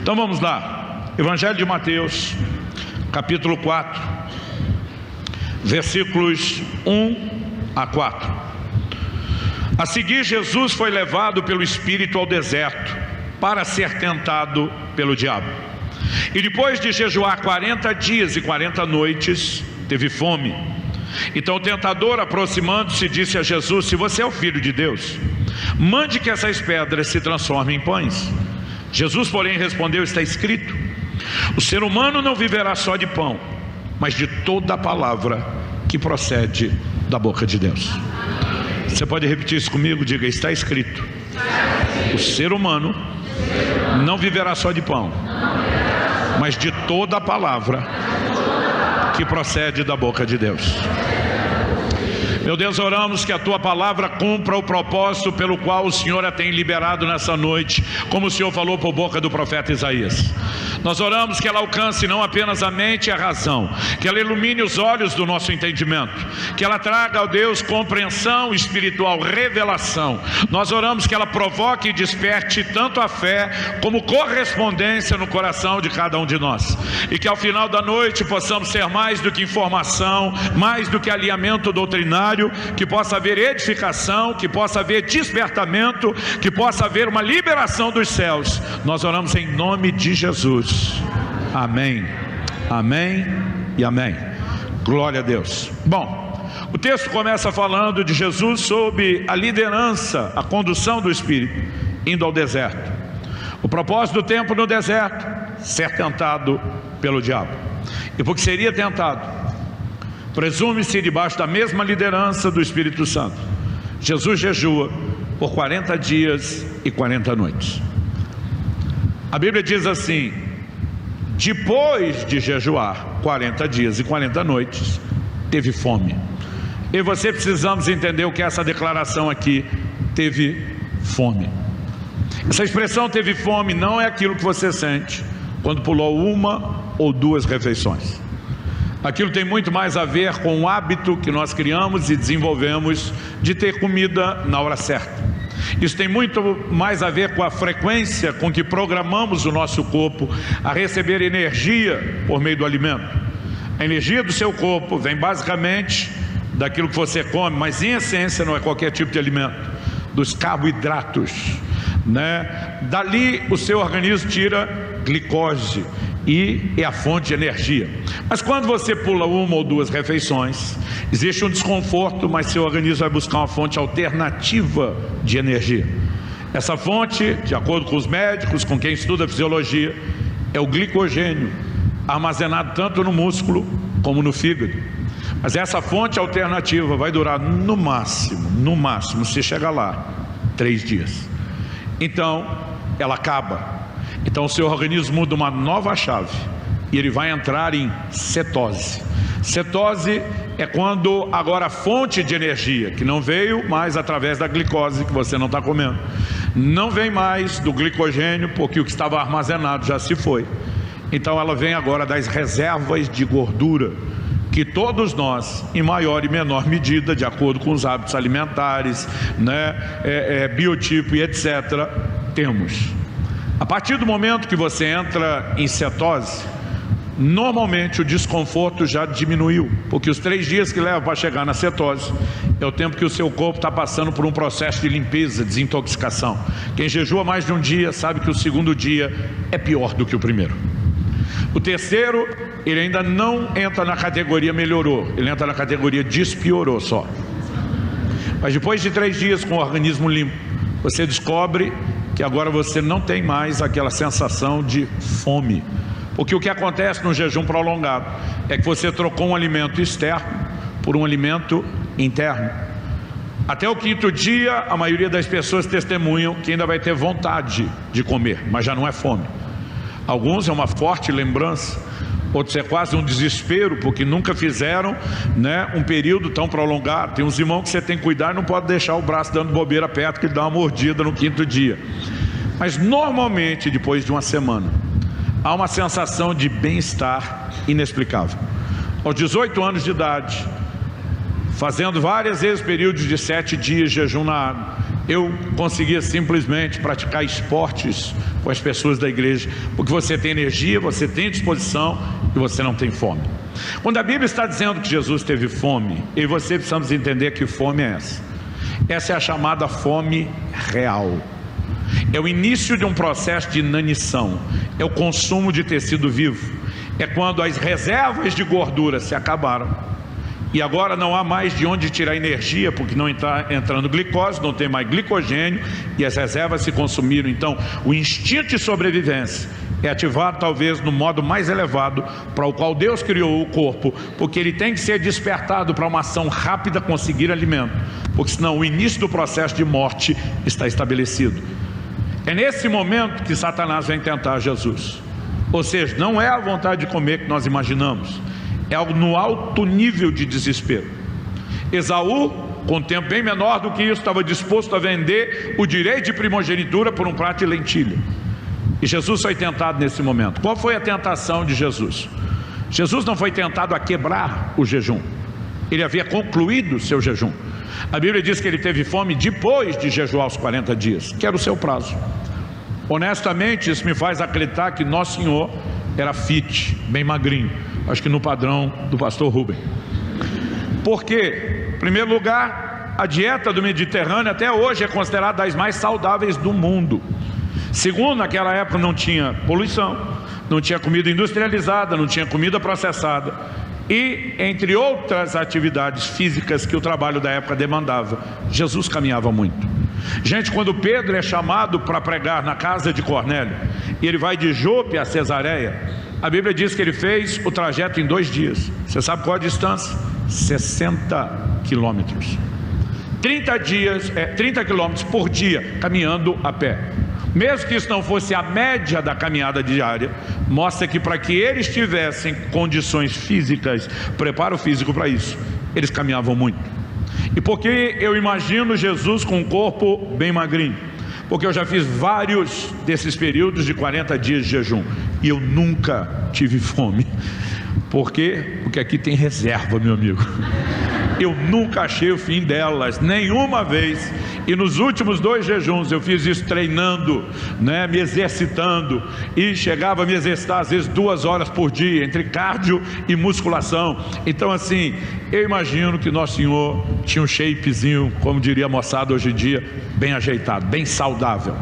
Então vamos lá, Evangelho de Mateus, capítulo 4, versículos 1 a 4. A seguir, Jesus foi levado pelo Espírito ao deserto para ser tentado pelo diabo. E depois de jejuar 40 dias e 40 noites, teve fome. Então o tentador, aproximando-se, disse a Jesus: se você é o Filho de Deus, mande que essas pedras se transformem em pães. Jesus, porém, respondeu: está escrito, o ser humano não viverá só de pão, mas de toda a palavra que procede da boca de Deus. Você pode repetir isso comigo? Diga: está escrito, o ser humano não viverá só de pão, mas de toda a palavra que procede da boca de Deus. Meu Deus, oramos que a Tua palavra cumpra o propósito pelo qual o Senhor a tem liberado nessa noite, como o Senhor falou por boca do profeta Isaías. Nós oramos que ela alcance não apenas a mente e a razão, que ela ilumine os olhos do nosso entendimento, que ela traga, ó Deus, compreensão espiritual, revelação. Nós oramos que ela provoque e desperte tanto a fé como correspondência no coração de cada um de nós, e que ao final da noite possamos ser mais do que informação, mais do que alinhamento doutrinário, que possa haver edificação, que possa haver despertamento, que possa haver uma liberação dos céus. Nós oramos em nome de Jesus. Amém, amém e amém. Glória a Deus. Bom, o texto começa falando de Jesus sob a liderança, a condução do Espírito, indo ao deserto. O propósito do tempo no deserto: ser tentado pelo diabo. E porque seria tentado, presume-se debaixo da mesma liderança do Espírito Santo, Jesus jejua por 40 dias e 40 noites. A Bíblia diz assim: depois de jejuar 40 dias e 40 noites, teve fome. Eu e você precisamos entender o que é essa declaração aqui: teve fome. Essa expressão teve fome não é aquilo que você sente quando pulou uma ou duas refeições. Aquilo tem muito mais a ver com o hábito que nós criamos e desenvolvemos de ter comida na hora certa. Isso tem muito mais a ver com a frequência com que programamos o nosso corpo a receber energia por meio do alimento. A energia do seu corpo vem basicamente daquilo que você come, mas em essência não é qualquer tipo de alimento, dos carboidratos, né? Dali o seu organismo tira glicose e é a fonte de energia. Mas quando você pula uma ou duas refeições, existe um desconforto, mas seu organismo vai buscar uma fonte alternativa de energia. Essa fonte, de acordo com os médicos, com quem estuda fisiologia, é o glicogênio, armazenado tanto no músculo como no fígado. Mas essa fonte alternativa vai durar no máximo, se chegar lá, 3 dias. Então ela acaba. Então o seu organismo muda uma nova chave e ele vai entrar em cetose. Cetose é quando agora a fonte de energia, que não veio mais através da glicose que você não está comendo, não vem mais do glicogênio, porque o que estava armazenado já se foi. Então ela vem agora das reservas de gordura, que todos nós, em maior e menor medida, de acordo com os hábitos alimentares, né, biotipo e etc., temos. A partir do momento que você entra em cetose, normalmente o desconforto já diminuiu, porque os 3 dias que leva para chegar na cetose é o tempo que o seu corpo está passando por um processo de limpeza, desintoxicação. Quem jejua mais de um dia sabe que o segundo dia é pior do que o primeiro. O terceiro, ele ainda não entra na categoria melhorou, ele entra na categoria despiorou só. Mas depois de 3 dias com o organismo limpo, você descobre que agora você não tem mais aquela sensação de fome. Porque o que acontece no jejum prolongado é que você trocou um alimento externo por um alimento interno. Até o 5º dia, a maioria das pessoas testemunham que ainda vai ter vontade de comer, mas já não é fome. Alguns é uma forte lembrança, outros é quase um desespero, porque nunca fizeram, né, um período tão prolongado. Tem uns irmãos que você tem que cuidar e não pode deixar o braço dando bobeira perto, que ele dá uma mordida no 5º dia. Mas normalmente, depois de uma semana, há uma sensação de bem-estar inexplicável. Aos 18 anos de idade, fazendo várias vezes períodos de 7 dias de jejum na água, eu conseguia simplesmente praticar esportes com as pessoas da igreja, porque você tem energia, você tem disposição e você não tem fome. Quando a Bíblia está dizendo que Jesus teve fome, eu e você precisamos entender que fome é essa. Essa é a chamada fome real. É o início de um processo de inanição, é o consumo de tecido vivo, é quando as reservas de gordura se acabaram e agora não há mais de onde tirar energia, porque não está entrando glicose, não tem mais glicogênio e as reservas se consumiram. Então o instinto de sobrevivência é ativado talvez no modo mais elevado para o qual Deus criou o corpo, porque ele tem que ser despertado para uma ação rápida, conseguir alimento, porque senão o início do processo de morte está estabelecido. É nesse momento que Satanás vem tentar Jesus. Ou seja, não é a vontade de comer que nós imaginamos, é algo no alto nível de desespero. Esaú, com um tempo bem menor do que isso, estava disposto a vender o direito de primogenitura por um prato de lentilha. E Jesus foi tentado nesse momento. Qual foi a tentação de Jesus? Jesus não foi tentado a quebrar o jejum, ele havia concluído o seu jejum. A Bíblia diz que ele teve fome depois de jejuar os 40 dias, que era o seu prazo. Honestamente, isso me faz acreditar que Nosso Senhor era fit, bem magrinho, acho que no padrão do pastor Rubem. Porque, em primeiro lugar, a dieta do Mediterrâneo até hoje é considerada das mais saudáveis do mundo. Segundo, naquela época não tinha poluição, não tinha comida industrializada, não tinha comida processada e, entre outras atividades físicas que o trabalho da época demandava, Jesus caminhava muito. Gente, quando Pedro é chamado para pregar na casa de Cornélio e ele vai de Jope a Cesareia, a Bíblia diz que ele fez o trajeto em 2 dias. Você sabe qual a distância? 60 quilômetros. 30 quilômetros por dia caminhando a pé. Mesmo que isso não fosse a média da caminhada diária, mostra que para que eles tivessem condições físicas, preparo físico para isso, eles caminhavam muito. E por que eu imagino Jesus com um corpo bem magrinho? Porque eu já fiz vários desses períodos de 40 dias de jejum e eu nunca tive fome. Por quê? Porque aqui tem reserva, meu amigo. Eu nunca achei o fim delas, nenhuma vez. E nos últimos 2 jejuns eu fiz isso treinando, né, me exercitando, e chegava a me exercitar às vezes 2 horas por dia, entre cardio e musculação. Então assim, eu imagino que Nosso Senhor tinha um shapezinho, como diria a moçada hoje em dia, bem ajeitado, bem saudável.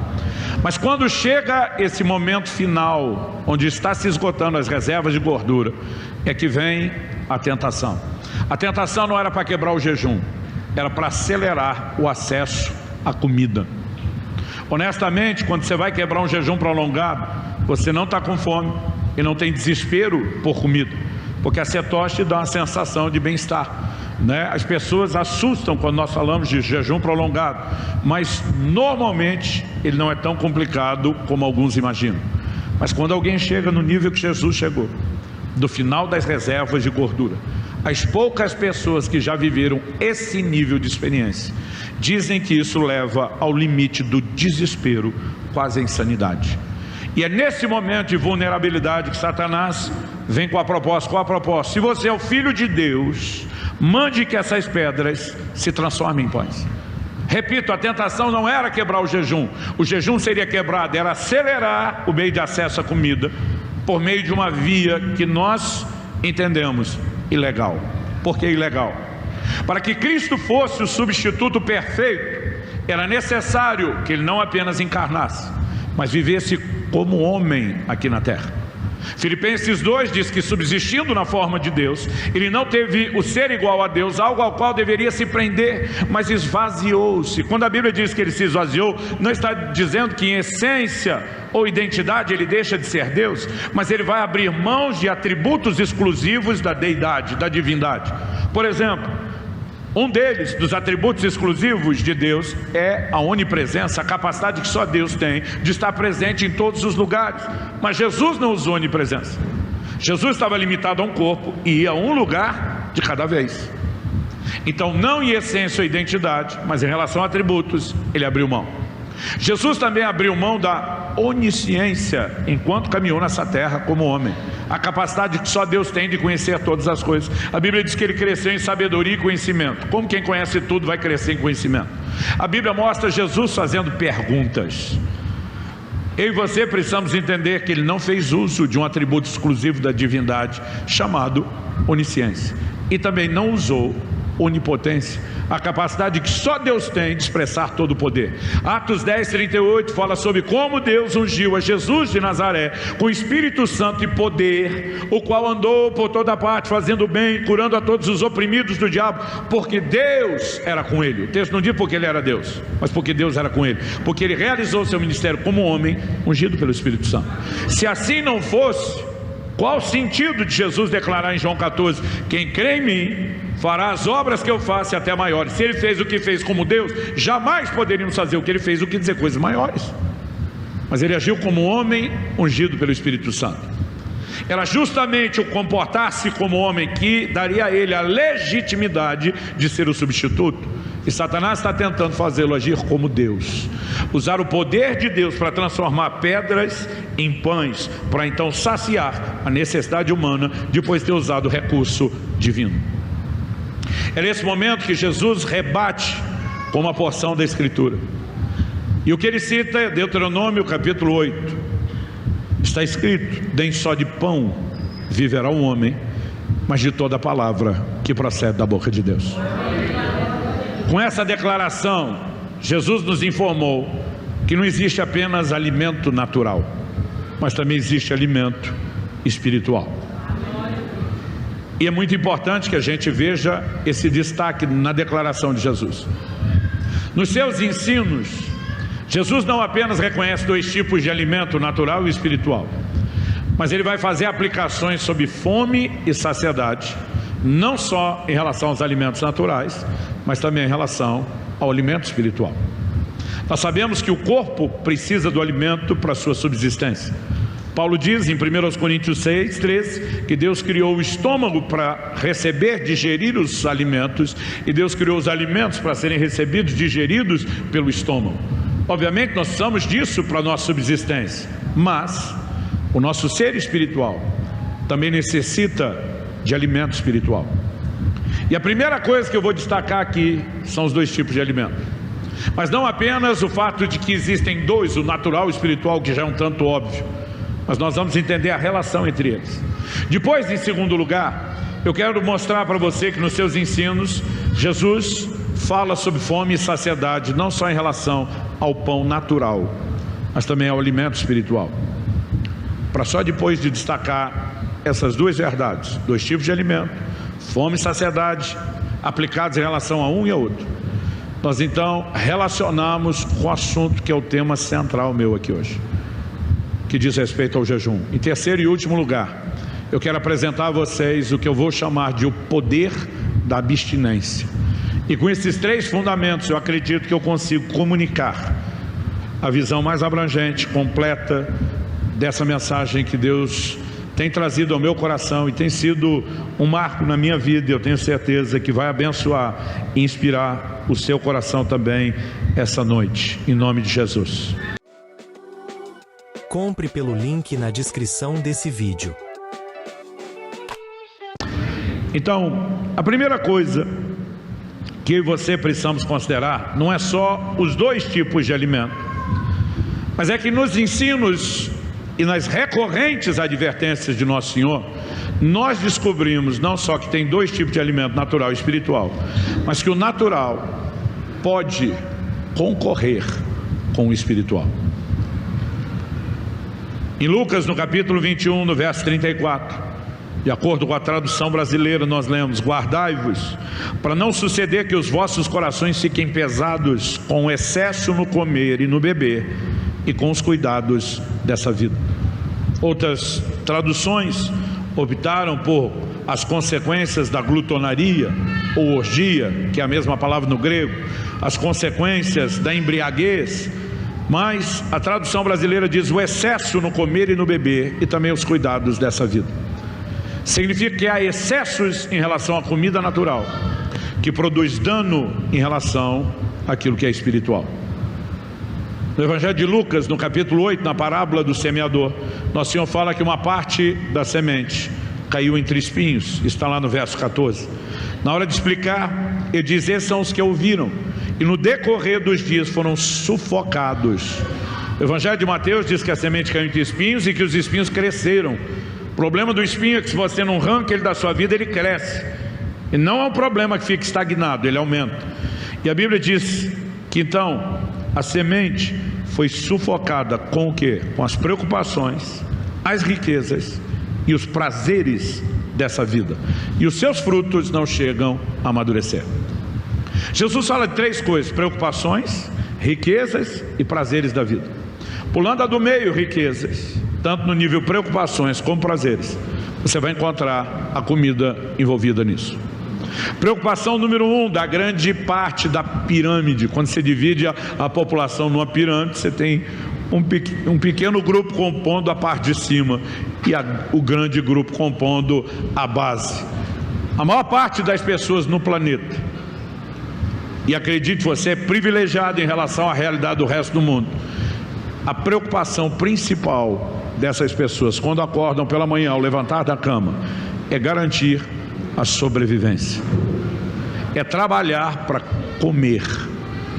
Mas quando chega esse momento final, onde está se esgotando as reservas de gordura, é que vem a tentação. A tentação não era para quebrar o jejum, era para acelerar o acesso à comida. Honestamente, quando você vai quebrar um jejum prolongado, você não está com fome e não tem desespero por comida, porque a cetose dá uma sensação de bem-estar, né? As pessoas assustam quando nós falamos de jejum prolongado, mas normalmente ele não é tão complicado como alguns imaginam. Mas quando alguém chega no nível que Jesus chegou, do final das reservas de gordura, as poucas pessoas que já viveram esse nível de experiência dizem que isso leva ao limite do desespero, quase a insanidade. E é nesse momento de vulnerabilidade que Satanás vem com a proposta. Qual a proposta? Se você é o Filho de Deus, mande que essas pedras se transformem em pães. Repito, a tentação não era quebrar o jejum seria quebrado, era acelerar o meio de acesso à comida, por meio de uma via que nós entendemos ilegal. Por que ilegal? Para que Cristo fosse o substituto perfeito, era necessário que ele não apenas encarnasse, mas vivesse como homem aqui na terra. Filipenses 2 diz que, subsistindo na forma de Deus, ele não teve o ser igual a Deus, algo ao qual deveria se prender, mas esvaziou-se. Quando a Bíblia diz que ele se esvaziou, não está dizendo que em essência ou identidade ele deixa de ser Deus, mas ele vai abrir mãos de atributos exclusivos da deidade, da divindade. Por exemplo, um deles, dos atributos exclusivos de Deus, é a onipresença, a capacidade que só Deus tem de estar presente em todos os lugares. Mas Jesus não usou onipresença. Jesus estava limitado a um corpo e ia a um lugar de cada vez. Então, não em essência ou identidade, mas em relação a atributos, ele abriu mão. Jesus também abriu mão da onisciência enquanto caminhou nessa terra como homem, a capacidade que só Deus tem de conhecer todas as coisas. A Bíblia diz que ele cresceu em sabedoria e conhecimento. Como quem conhece tudo vai crescer em conhecimento? A Bíblia mostra Jesus fazendo perguntas. Eu e você precisamos entender que ele não fez uso de um atributo exclusivo da divindade chamado onisciência, e também não usou onipotência, a capacidade que só Deus tem de expressar todo o poder. Atos 10:38 fala sobre como Deus ungiu a Jesus de Nazaré com Espírito Santo e poder, o qual andou por toda parte fazendo bem, curando a todos os oprimidos do diabo, porque Deus era com ele. O texto não diz porque ele era Deus, mas porque Deus era com ele, porque ele realizou seu ministério como homem, ungido pelo Espírito Santo. Se assim não fosse, qual o sentido de Jesus declarar em João 14: quem crê em mim fará as obras que eu faço e até maiores? Se ele fez o que fez como Deus, jamais poderíamos fazer o que ele fez, o que dizer coisas maiores. Mas ele agiu como homem ungido pelo Espírito Santo. Era justamente o comportar-se como homem que daria a ele a legitimidade de ser o substituto. E Satanás está tentando fazê-lo agir como Deus, usar o poder de Deus para transformar pedras em pães, para então saciar a necessidade humana, depois de ter usado o recurso divino. É nesse momento que Jesus rebate com uma porção da Escritura. E o que ele cita é Deuteronômio capítulo 8. Está escrito: nem só de pão viverá o homem, mas de toda a palavra que procede da boca de Deus. Com essa declaração, Jesus nos informou que não existe apenas alimento natural, mas também existe alimento espiritual. E é muito importante que a gente veja esse destaque na declaração de Jesus. Nos seus ensinos, Jesus não apenas reconhece dois tipos de alimento, natural e espiritual, mas ele vai fazer aplicações sobre fome e saciedade, não só em relação aos alimentos naturais, mas também em relação ao alimento espiritual. Nós sabemos que o corpo precisa do alimento para a sua subsistência. Paulo diz em 1 Coríntios 6:13 que Deus criou o estômago para receber, digerir os alimentos, e Deus criou os alimentos para serem recebidos, digeridos pelo estômago. Obviamente nós precisamos disso para a nossa subsistência, mas o nosso ser espiritual também necessita de alimento espiritual. E a primeira coisa que eu vou destacar aqui são os dois tipos de alimento. Mas não apenas o fato de que existem dois, o natural e o espiritual, que já é um tanto óbvio, mas nós vamos entender a relação entre eles. Depois, em segundo lugar, eu quero mostrar para você que nos seus ensinos, Jesus fala sobre fome e saciedade, não só em relação ao pão natural, mas também ao alimento espiritual. Para só depois de destacar essas duas verdades, dois tipos de alimento, fome e saciedade, aplicados em relação a um e a outro, nós então relacionamos com o assunto que é o tema central meu aqui hoje, que diz respeito ao jejum. Em terceiro e último lugar, eu quero apresentar a vocês o que eu vou chamar de o poder da abstinência. E com esses três fundamentos eu acredito que eu consigo comunicar a visão mais abrangente, completa dessa mensagem que Deus tem trazido ao meu coração e tem sido um marco na minha vida. Eu tenho certeza que vai abençoar e inspirar o seu coração também essa noite, em nome de Jesus. Compre pelo link na descrição desse vídeo. Então, a primeira coisa que eu e você precisamos considerar não é só os dois tipos de alimento, mas é que nos ensinos e nas recorrentes advertências de Nosso Senhor, nós descobrimos não só que tem dois tipos de alimento, natural e espiritual, mas que o natural pode concorrer com o espiritual. Em Lucas, no capítulo 21, no verso 34, de acordo com a tradução brasileira, nós lemos: guardai-vos, para não suceder que os vossos corações fiquem pesados com o excesso no comer e no beber, e com os cuidados dessa vida. Outras traduções optaram por as consequências da glutonaria ou orgia, que é a mesma palavra no grego, as consequências da embriaguez, mas a tradução brasileira diz o excesso no comer e no beber, e também os cuidados dessa vida. Significa que há excessos em relação à comida natural, que produz dano em relação àquilo que é espiritual. No Evangelho de Lucas, no capítulo 8, na parábola do semeador, Nosso Senhor fala que uma parte da semente caiu entre espinhos, está lá no verso 14. Na hora de explicar, ele diz: esses são os que ouviram, e no decorrer dos dias foram sufocados. O Evangelho de Mateus diz que a semente caiu entre espinhos e que os espinhos cresceram. O problema do espinho é que se você não arranca ele da sua vida, ele cresce. E não é um problema que fica estagnado, ele aumenta. E a Bíblia diz que então a semente foi sufocada com o quê? Com as preocupações, as riquezas e os prazeres dessa vida. E os seus frutos não chegam a amadurecer. Jesus fala de três coisas: preocupações, riquezas e prazeres da vida. Pulando a do meio, riquezas, tanto no nível preocupações como prazeres, você vai encontrar a comida envolvida nisso. Preocupação número 1 da grande parte da pirâmide. Quando você divide a população numa pirâmide, você tem um pequeno grupo compondo a parte de cima e o grande grupo compondo a base. A maior parte das pessoas no planeta, e acredite, você é privilegiado em relação à realidade do resto do mundo, a preocupação principal dessas pessoas quando acordam pela manhã ao levantar da cama é garantir a sobrevivência, é trabalhar para comer,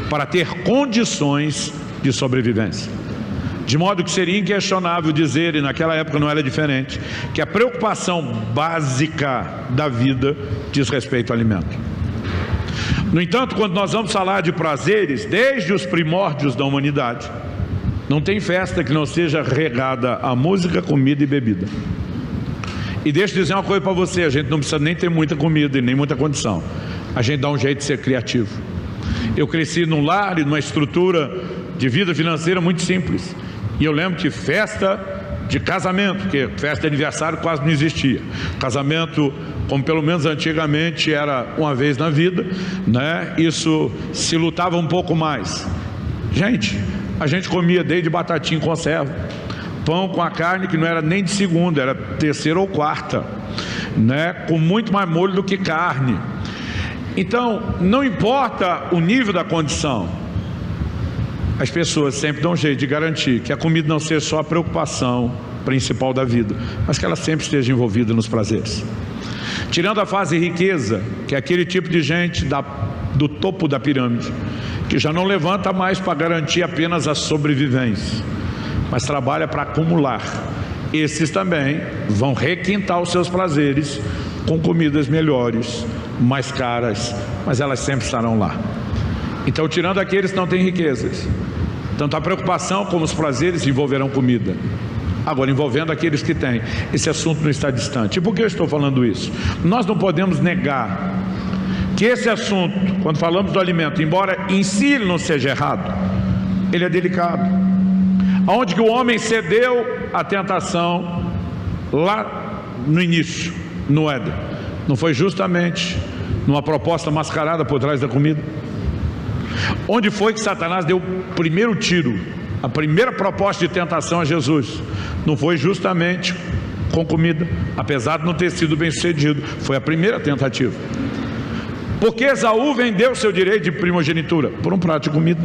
para ter condições de sobrevivência. De modo que seria inquestionável dizer, e naquela época não era diferente, que a preocupação básica da vida diz respeito ao alimento. No entanto, quando nós vamos falar de prazeres, desde os primórdios da humanidade, não tem festa que não seja regada a música, comida e bebida. E deixa eu dizer uma coisa para você: a gente não precisa nem ter muita comida e nem muita condição. A gente dá um jeito de ser criativo. Eu cresci num lar e numa estrutura de vida financeira muito simples. E eu lembro que festa de casamento, porque festa de aniversário quase não existia. Casamento, como pelo menos antigamente era uma vez na vida, né? Isso se lutava um pouco mais. Gente, a gente comia desde batatinha em conserva, pão com a carne que não era nem de segunda, era terceira ou quarta, né? Com muito mais molho do que carne. Então, não importa o nível da condição, as pessoas sempre dão um jeito de garantir que a comida não seja só a preocupação principal da vida, mas que ela sempre esteja envolvida nos prazeres. Tirando a fase riqueza, que é aquele tipo de gente do topo da pirâmide, que já não levanta mais para garantir apenas a sobrevivência, mas trabalha para acumular. Esses também vão requintar os seus prazeres com comidas melhores, mais caras, mas elas sempre estarão lá. Então, tirando aqueles que não têm riquezas, tanto a preocupação como os prazeres envolverão comida. Agora, envolvendo aqueles que têm, esse assunto não está distante. E por que eu estou falando isso? Nós não podemos negar que esse assunto, quando falamos do alimento, embora em si ele não seja errado, ele é delicado. Aonde que o homem cedeu à tentação lá no início, no Éden? Não foi justamente numa proposta mascarada por trás da comida? Onde foi que Satanás deu o primeiro tiro, a primeira proposta de tentação a Jesus? Não foi justamente com comida, apesar de não ter sido bem sucedido, foi a primeira tentativa. Porque Esaú vendeu seu direito de primogenitura? Por um prato de comida.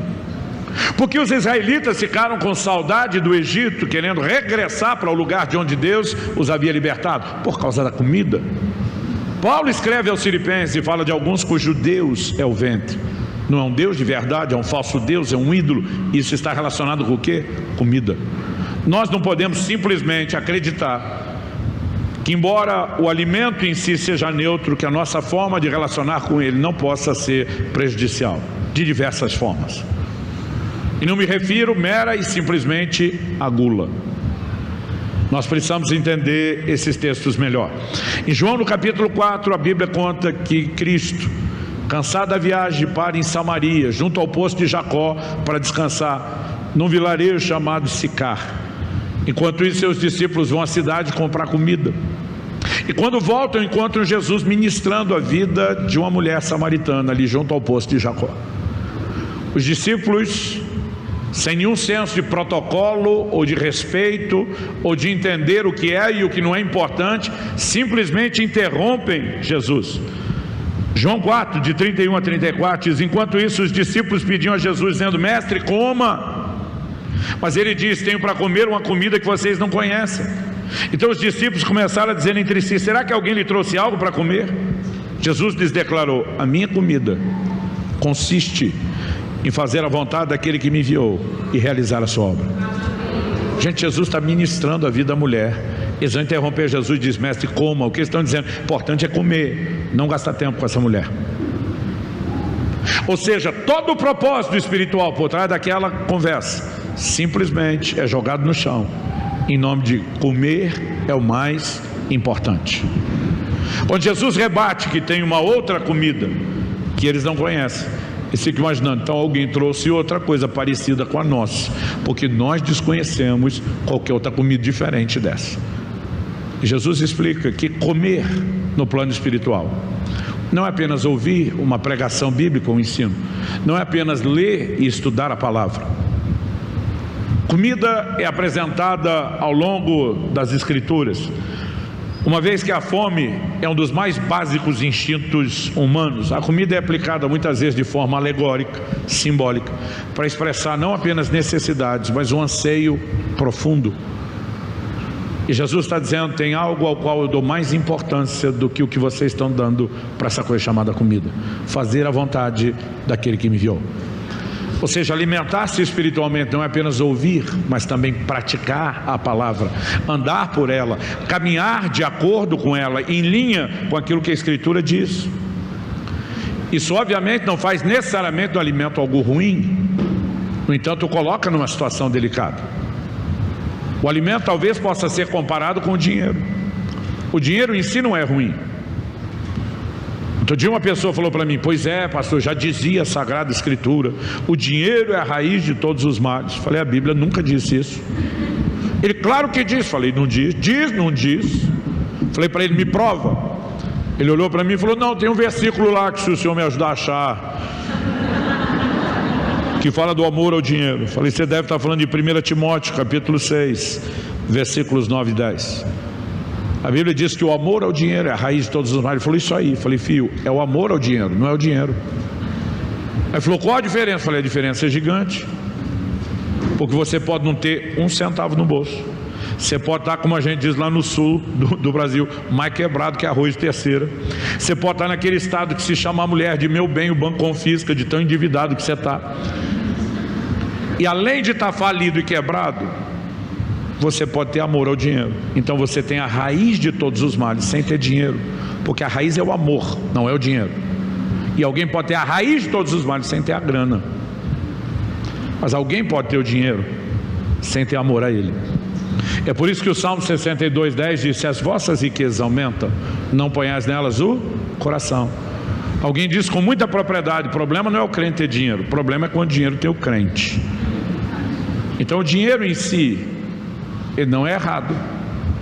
Porque os israelitas ficaram com saudade do Egito, querendo regressar para o lugar de onde Deus os havia libertado? Por causa da comida. Paulo escreve aos Filipenses e fala de alguns cujo Deus é o ventre. Não é um Deus de verdade, é um falso Deus, é um ídolo. Isso está relacionado com o quê? Comida. Nós não podemos simplesmente acreditar que, embora o alimento em si seja neutro, que a nossa forma de relacionar com ele não possa ser prejudicial, de diversas formas. E não me refiro mera e simplesmente à gula. Nós precisamos entender esses textos melhor. Em João no capítulo 4, a Bíblia conta que Cristo, cansado da viagem, para em Samaria, junto ao poço de Jacó, para descansar num vilarejo chamado Sicar. Enquanto isso, seus discípulos vão à cidade comprar comida. E quando voltam, encontram Jesus ministrando a vida de uma mulher samaritana ali junto ao poço de Jacó. Os discípulos, sem nenhum senso de protocolo ou de respeito ou de entender o que é e o que não é importante, simplesmente interrompem Jesus. João 4, de 31 a 34 diz: enquanto isso os discípulos pediam a Jesus dizendo: mestre, coma. Mas ele diz: tenho para comer uma comida que vocês não conhecem. Então os discípulos começaram a dizer entre si: será que alguém lhe trouxe algo para comer? Jesus lhes declarou: a minha comida consiste em fazer a vontade daquele que me enviou e realizar a sua obra. Gente, Jesus está ministrando a vida da mulher. Eles vão interromper Jesus e diz: mestre, coma. O que eles estão dizendo? O importante é comer, não gastar tempo com essa mulher. Ou seja, todo o propósito espiritual por trás daquela conversa simplesmente é jogado no chão, em nome de comer é o mais importante. Quando Jesus rebate que tem uma outra comida que eles não conhecem, eles ficam imaginando: então alguém trouxe outra coisa parecida com a nossa, porque nós desconhecemos qualquer outra comida diferente dessa. E Jesus explica que comer no plano espiritual não é apenas ouvir uma pregação bíblica ou um ensino, não é apenas ler e estudar a palavra. Comida é apresentada ao longo das Escrituras, uma vez que a fome é um dos mais básicos instintos humanos. A comida é aplicada muitas vezes de forma alegórica, simbólica, para expressar não apenas necessidades, mas um anseio profundo. E Jesus está dizendo: tem algo ao qual eu dou mais importância do que o que vocês estão dando para essa coisa chamada comida: fazer a vontade daquele que me enviou. Ou seja, alimentar-se espiritualmente não é apenas ouvir, mas também praticar a palavra, andar por ela, caminhar de acordo com ela, em linha com aquilo que a Escritura diz. Isso obviamente não faz necessariamente do alimento algo ruim, no entanto coloca numa situação delicada. O alimento talvez possa ser comparado com o dinheiro. O dinheiro em si não é ruim. Outro dia uma pessoa falou para mim: pois é, pastor, já dizia a Sagrada Escritura, o dinheiro é a raiz de todos os males. Falei: a Bíblia nunca disse isso. Ele: claro que diz. Falei: não diz. Diz, não diz. Falei para ele: me prova. Ele olhou para mim e falou: não, tem um versículo lá que, se o senhor me ajudar a achar, que fala do amor ao dinheiro. Falei: você deve estar falando de 1 Timóteo capítulo 6, versículos 9 e 10. A Bíblia diz que o amor ao dinheiro é a raiz de todos os males. Ele falou: isso aí. Falei: filho, é o amor ao dinheiro, não é o dinheiro. Aí ele falou: qual a diferença? Falei: a diferença é gigante, porque você pode não ter um centavo no bolso, você pode estar, como a gente diz lá no sul do Brasil, mais quebrado que arroz de terceira. Você pode estar naquele estado que se chama a mulher de meu bem, o banco confisca, de tão endividado que você está. E além de estar falido e quebrado, você pode ter amor ao dinheiro. Então você tem a raiz de todos os males sem ter dinheiro, porque a raiz é o amor, não é o dinheiro. E alguém pode ter a raiz de todos os males sem ter a grana, mas alguém pode ter o dinheiro sem ter amor a ele. É por isso que o Salmo 62:10 diz: se as vossas riquezas aumentam, não ponhais nelas o coração. Alguém diz com muita propriedade: o problema não é o crente ter dinheiro, o problema é quando o dinheiro tem o crente. Então o dinheiro em si, ele não é errado,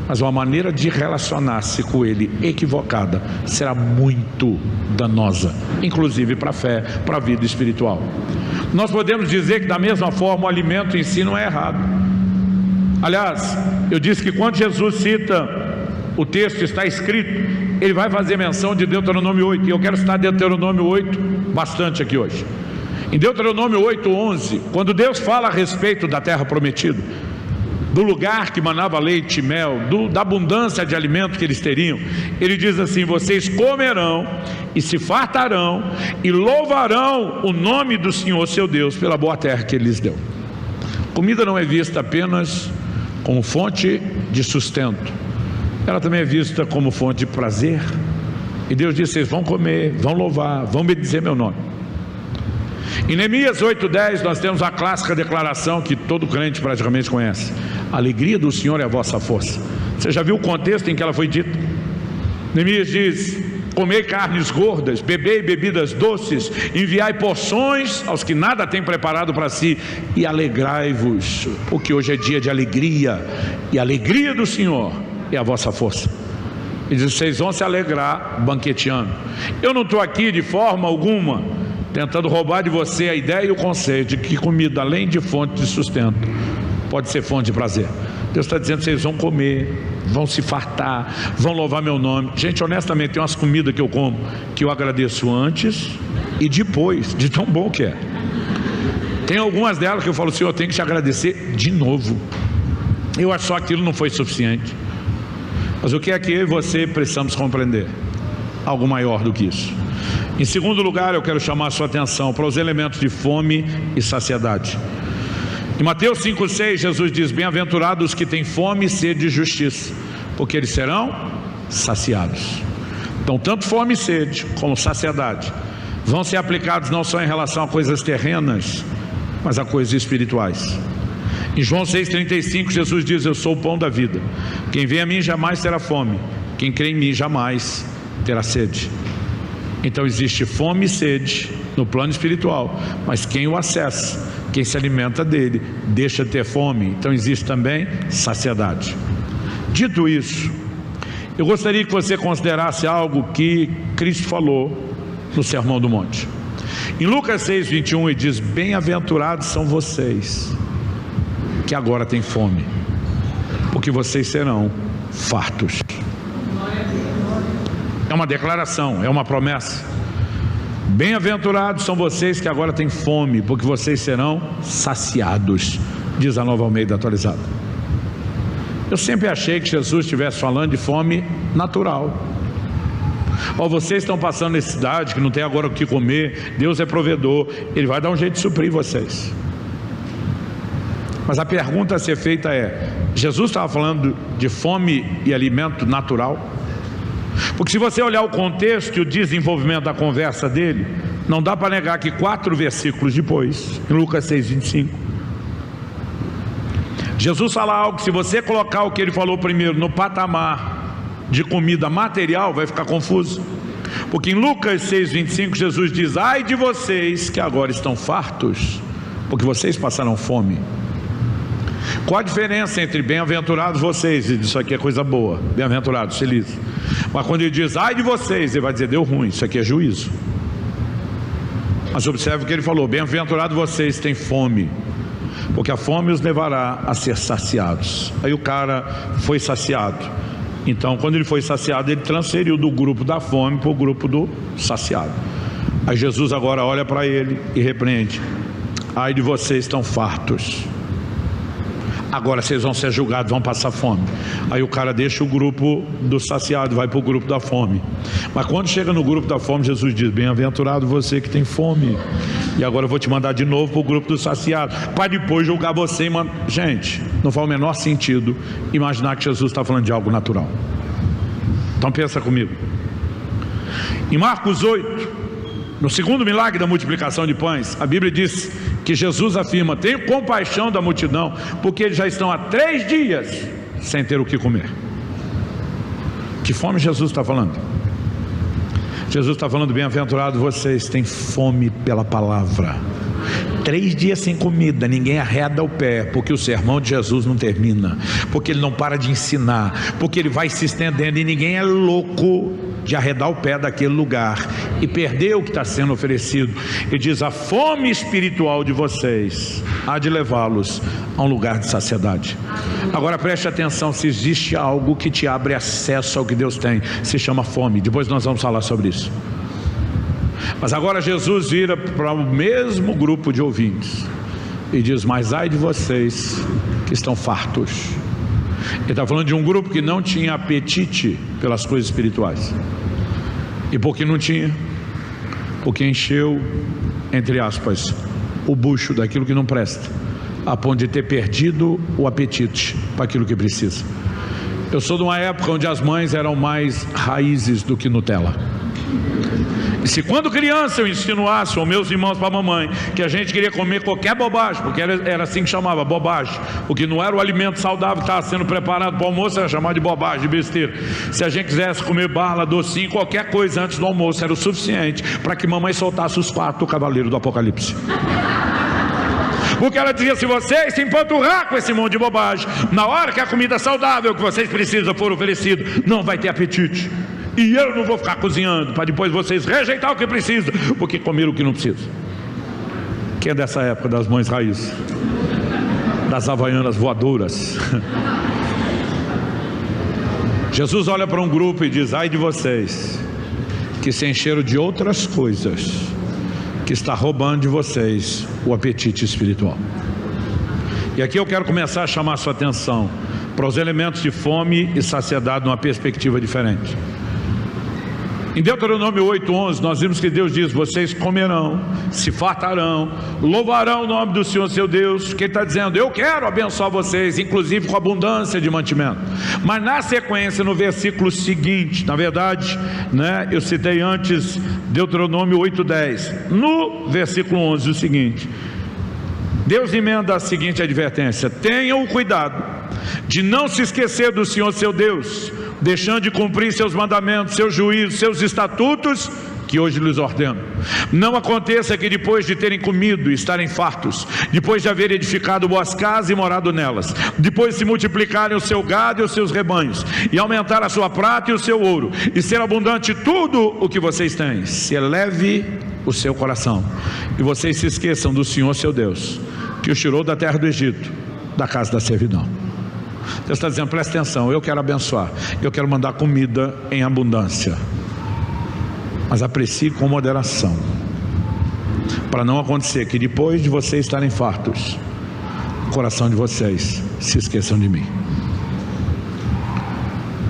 mas uma maneira de relacionar-se com ele equivocada será muito danosa, inclusive para a fé, para a vida espiritual. Nós podemos dizer que da mesma forma o alimento em si não é errado. Aliás, eu disse que quando Jesus cita o texto, está escrito, ele vai fazer menção de Deuteronômio 8, e eu quero citar Deuteronômio 8 bastante aqui hoje. Em Deuteronômio 8:11, quando Deus fala a respeito da terra prometida, do lugar que manava leite e mel, da abundância de alimento que eles teriam, ele diz assim: vocês comerão e se fartarão e louvarão o nome do Senhor seu Deus pela boa terra que ele lhes deu. Comida não é vista apenas como fonte de sustento, ela também é vista como fonte de prazer. E Deus diz: vocês vão comer, vão louvar, vão me dizer meu nome. Em Neemias 8:10 nós temos a clássica declaração que todo crente praticamente conhece: a alegria do Senhor é a vossa força. Você já viu o contexto em que ela foi dita? Neemias diz: comei carnes gordas, bebei bebidas doces, enviai porções aos que nada têm preparado para si, e alegrai-vos, porque hoje é dia de alegria, e a alegria do Senhor é a vossa força. Ele diz: vocês vão se alegrar banqueteando. Eu não estou aqui de forma alguma tentando roubar de você a ideia e o conceito de que comida, além de fonte de sustento, pode ser fonte de prazer. Deus está dizendo: vocês vão comer, vão se fartar, vão louvar meu nome. Gente, honestamente, tem umas comidas que eu como que eu agradeço antes e depois, de tão bom que é. Tem algumas delas que eu falo: Senhor, eu tenho que te agradecer de novo. Eu acho só que aquilo não foi suficiente. Mas o que é que eu e você precisamos compreender? Algo maior do que isso. Em segundo lugar, eu quero chamar a sua atenção para os elementos de fome e saciedade. Em Mateus 5,6, Jesus diz: bem-aventurados os que têm fome e sede de justiça, porque eles serão saciados. Então, tanto fome e sede como saciedade vão ser aplicados não só em relação a coisas terrenas, mas a coisas espirituais. Em João 6,35, Jesus diz: eu sou o pão da vida, quem vem a mim jamais terá fome, quem crê em mim jamais terá sede. Então existe fome e sede no plano espiritual, mas quem o acessa, quem se alimenta dele, deixa de ter fome. Então existe também saciedade. Dito isso, eu gostaria que você considerasse algo que Cristo falou no Sermão do Monte. Em Lucas 6,21 ele diz: bem-aventurados são vocês que agora têm fome, porque vocês serão fartos. É uma declaração, é uma promessa. Bem-aventurados são vocês que agora têm fome, porque vocês serão saciados, diz a Nova Almeida atualizada. Eu sempre achei que Jesus estivesse falando de fome natural. Ó, vocês estão passando necessidade, que não tem agora o que comer, Deus é provedor, Ele vai dar um jeito de suprir vocês. Mas a pergunta a ser feita é: Jesus estava falando de fome e alimento natural? Porque se você olhar o contexto e o desenvolvimento da conversa dele, não dá para negar que 4 versículos depois, em Lucas 6,25, Jesus fala algo que, se você colocar o que ele falou primeiro no patamar de comida material, vai ficar confuso. Porque em Lucas 6,25 Jesus diz: ai de vocês que agora estão fartos, porque vocês passaram fome. Qual a diferença entre bem-aventurados vocês? Isso aqui é coisa boa, bem-aventurados, felizes. Mas quando ele diz ai de vocês, ele vai dizer: deu ruim, isso aqui é juízo. Mas observe o que ele falou: bem-aventurados vocês têm fome, porque a fome os levará a ser saciados. Aí o cara foi saciado. Então, quando ele foi saciado, ele transferiu do grupo da fome para o grupo do saciado. Aí Jesus agora olha para ele e repreende: ai de vocês estão fartos, agora vocês vão ser julgados, vão passar fome. Aí o cara deixa o grupo do saciado, vai para o grupo da fome. Mas quando chega no grupo da fome, Jesus diz: bem-aventurado você que tem fome, e agora eu vou te mandar de novo para o grupo do saciado, para depois julgar você. Gente, não faz o menor sentido imaginar que Jesus está falando de algo natural. Então pensa comigo. Em Marcos 8, no segundo milagre da multiplicação de pães, a Bíblia diz que Jesus afirma: tenho compaixão da multidão, porque eles já estão há 3 dias sem ter o que comer. Que fome Jesus está falando? Jesus está falando: bem-aventurado vocês têm fome pela palavra. 3 dias sem comida, ninguém arreda o pé, porque o sermão de Jesus não termina, porque ele não para de ensinar, porque ele vai se estendendo, e ninguém é louco de arredar o pé daquele lugar e perder o que está sendo oferecido. Ele diz: a fome espiritual de vocês há de levá-los a um lugar de saciedade. Agora preste atenção: se existe algo que te abre acesso ao que Deus tem, se chama fome. Depois nós vamos falar sobre isso. Mas agora Jesus vira para o mesmo grupo de ouvintes e diz: mas ai de vocês que estão fartos. Ele está falando de um grupo que não tinha apetite pelas coisas espirituais. E por que não tinha? Porque encheu, entre aspas, o bucho daquilo que não presta, a ponto de ter perdido o apetite para aquilo que precisa. Eu sou de uma época onde as mães eram mais raízes do que Nutella. E se quando criança eu insinuasse aos meus irmãos para a mamãe que a gente queria comer qualquer bobagem, porque era assim que chamava, bobagem, o que não era o alimento saudável que estava sendo preparado para o almoço, era chamado de bobagem, de besteira. Se a gente quisesse comer bala, docinho, qualquer coisa antes do almoço, era o suficiente para que mamãe soltasse os 4 cavaleiros do Apocalipse. Porque ela dizia: se vocês se empanturrar com esse monte de bobagem, na hora que a comida saudável que vocês precisam for oferecida, não vai ter apetite. E eu não vou ficar cozinhando para depois vocês rejeitar o que precisa, porque comeram o que não precisa. Quem é dessa época das mães raízes, das havaianas voadoras? Jesus olha para um grupo e diz: ai de vocês que se encheram de outras coisas, que está roubando de vocês o apetite espiritual. E aqui eu quero começar a chamar a sua atenção para os elementos de fome e saciedade numa perspectiva diferente. Em Deuteronômio 8:11, nós vimos que Deus diz: vocês comerão, se fartarão, louvarão o nome do Senhor seu Deus. Que Ele está dizendo: eu quero abençoar vocês, inclusive com abundância de mantimento. Mas na sequência, no versículo seguinte, na verdade, eu citei antes Deuteronômio 8:10, no versículo 11, o seguinte: Deus emenda a seguinte advertência: tenham cuidado de não se esquecer do Senhor seu Deus, deixando de cumprir seus mandamentos, seus juízos, seus estatutos, que hoje lhes ordeno. Não aconteça que depois de terem comido e estarem fartos, depois de haver edificado boas casas e morado nelas, depois de se multiplicarem o seu gado e os seus rebanhos, e aumentar a sua prata e o seu ouro, e ser abundante tudo o que vocês têm, se eleve o seu coração, e vocês se esqueçam do Senhor seu Deus, que os tirou da terra do Egito, da casa da servidão. Deus está dizendo: presta atenção, eu quero abençoar, eu quero mandar comida em abundância, mas aprecie com moderação, para não acontecer que depois de vocês estarem fartos, o coração de vocês se esqueçam de mim.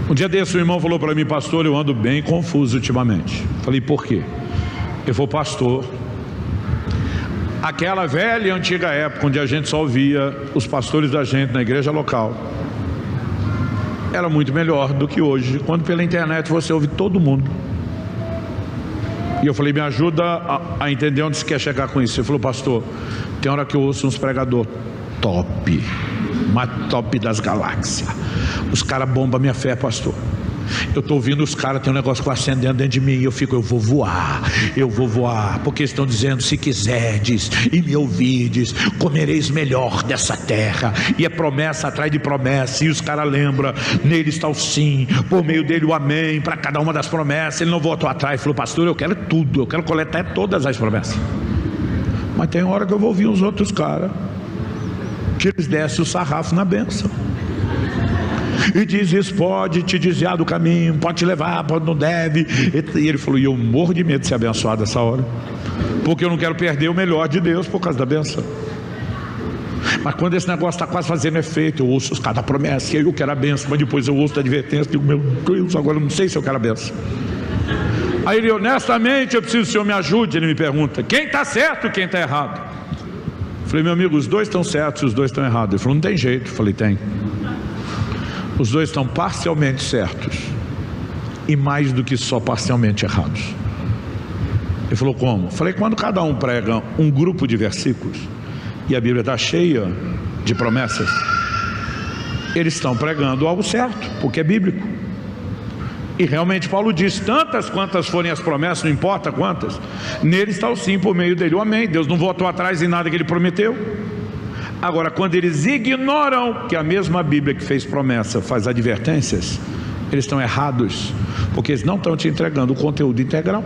Um dia desse, o irmão falou para mim: pastor, eu ando bem confuso ultimamente. Falei: por quê? Eu vou, pastor, aquela velha e antiga época onde a gente só ouvia os pastores da gente na igreja local, era muito melhor do que hoje, quando pela internet você ouve todo mundo. E eu falei: me ajuda a entender onde você quer chegar com isso. Ele falou: pastor, tem hora que eu ouço uns pregadores top, mais top das galáxias, os caras bombam minha fé, pastor. Eu estou ouvindo os caras, tem um negócio acendendo dentro de mim, e eu fico: eu vou voar, porque estão dizendo: se quiserdes e me ouvides, comereis melhor dessa terra. E é promessa atrás de promessa, e os caras lembram: nele está o sim, por meio dele o amém, para cada uma das promessas. Ele não voltou atrás e falou: pastor, eu quero tudo, eu quero coletar todas as promessas. Mas tem hora que eu vou ouvir os outros caras, que eles descem o sarrafo na bênção e diz: isso pode te desviar do caminho, pode te levar, pode, não deve. E ele falou: e eu morro de medo de ser abençoado essa hora, porque eu não quero perder o melhor de Deus por causa da bênção. Mas quando esse negócio está quase fazendo efeito, eu ouço os caras da promessa, e aí eu quero a bênção, mas depois eu ouço da advertência e digo: meu Deus, agora eu não sei se eu quero a bênção. Aí ele: honestamente, eu preciso que o senhor me ajude. Ele me pergunta: quem está certo e quem está errado? Eu falei: meu amigo, os dois estão certos e os dois estão errados. Ele falou: não tem jeito. Eu falei: tem. Os dois estão parcialmente certos e mais do que só parcialmente errados. Ele falou: como? Eu falei: quando cada um prega um grupo de versículos e a Bíblia está cheia de promessas, eles estão pregando algo certo, porque é bíblico. E realmente Paulo diz: tantas quantas forem as promessas, não importa quantas, nele está o sim, por meio dele o amém. Deus não voltou atrás em nada que ele prometeu. Agora, quando eles ignoram que a mesma Bíblia que fez promessa faz advertências, eles estão errados, porque eles não estão te entregando o conteúdo integral.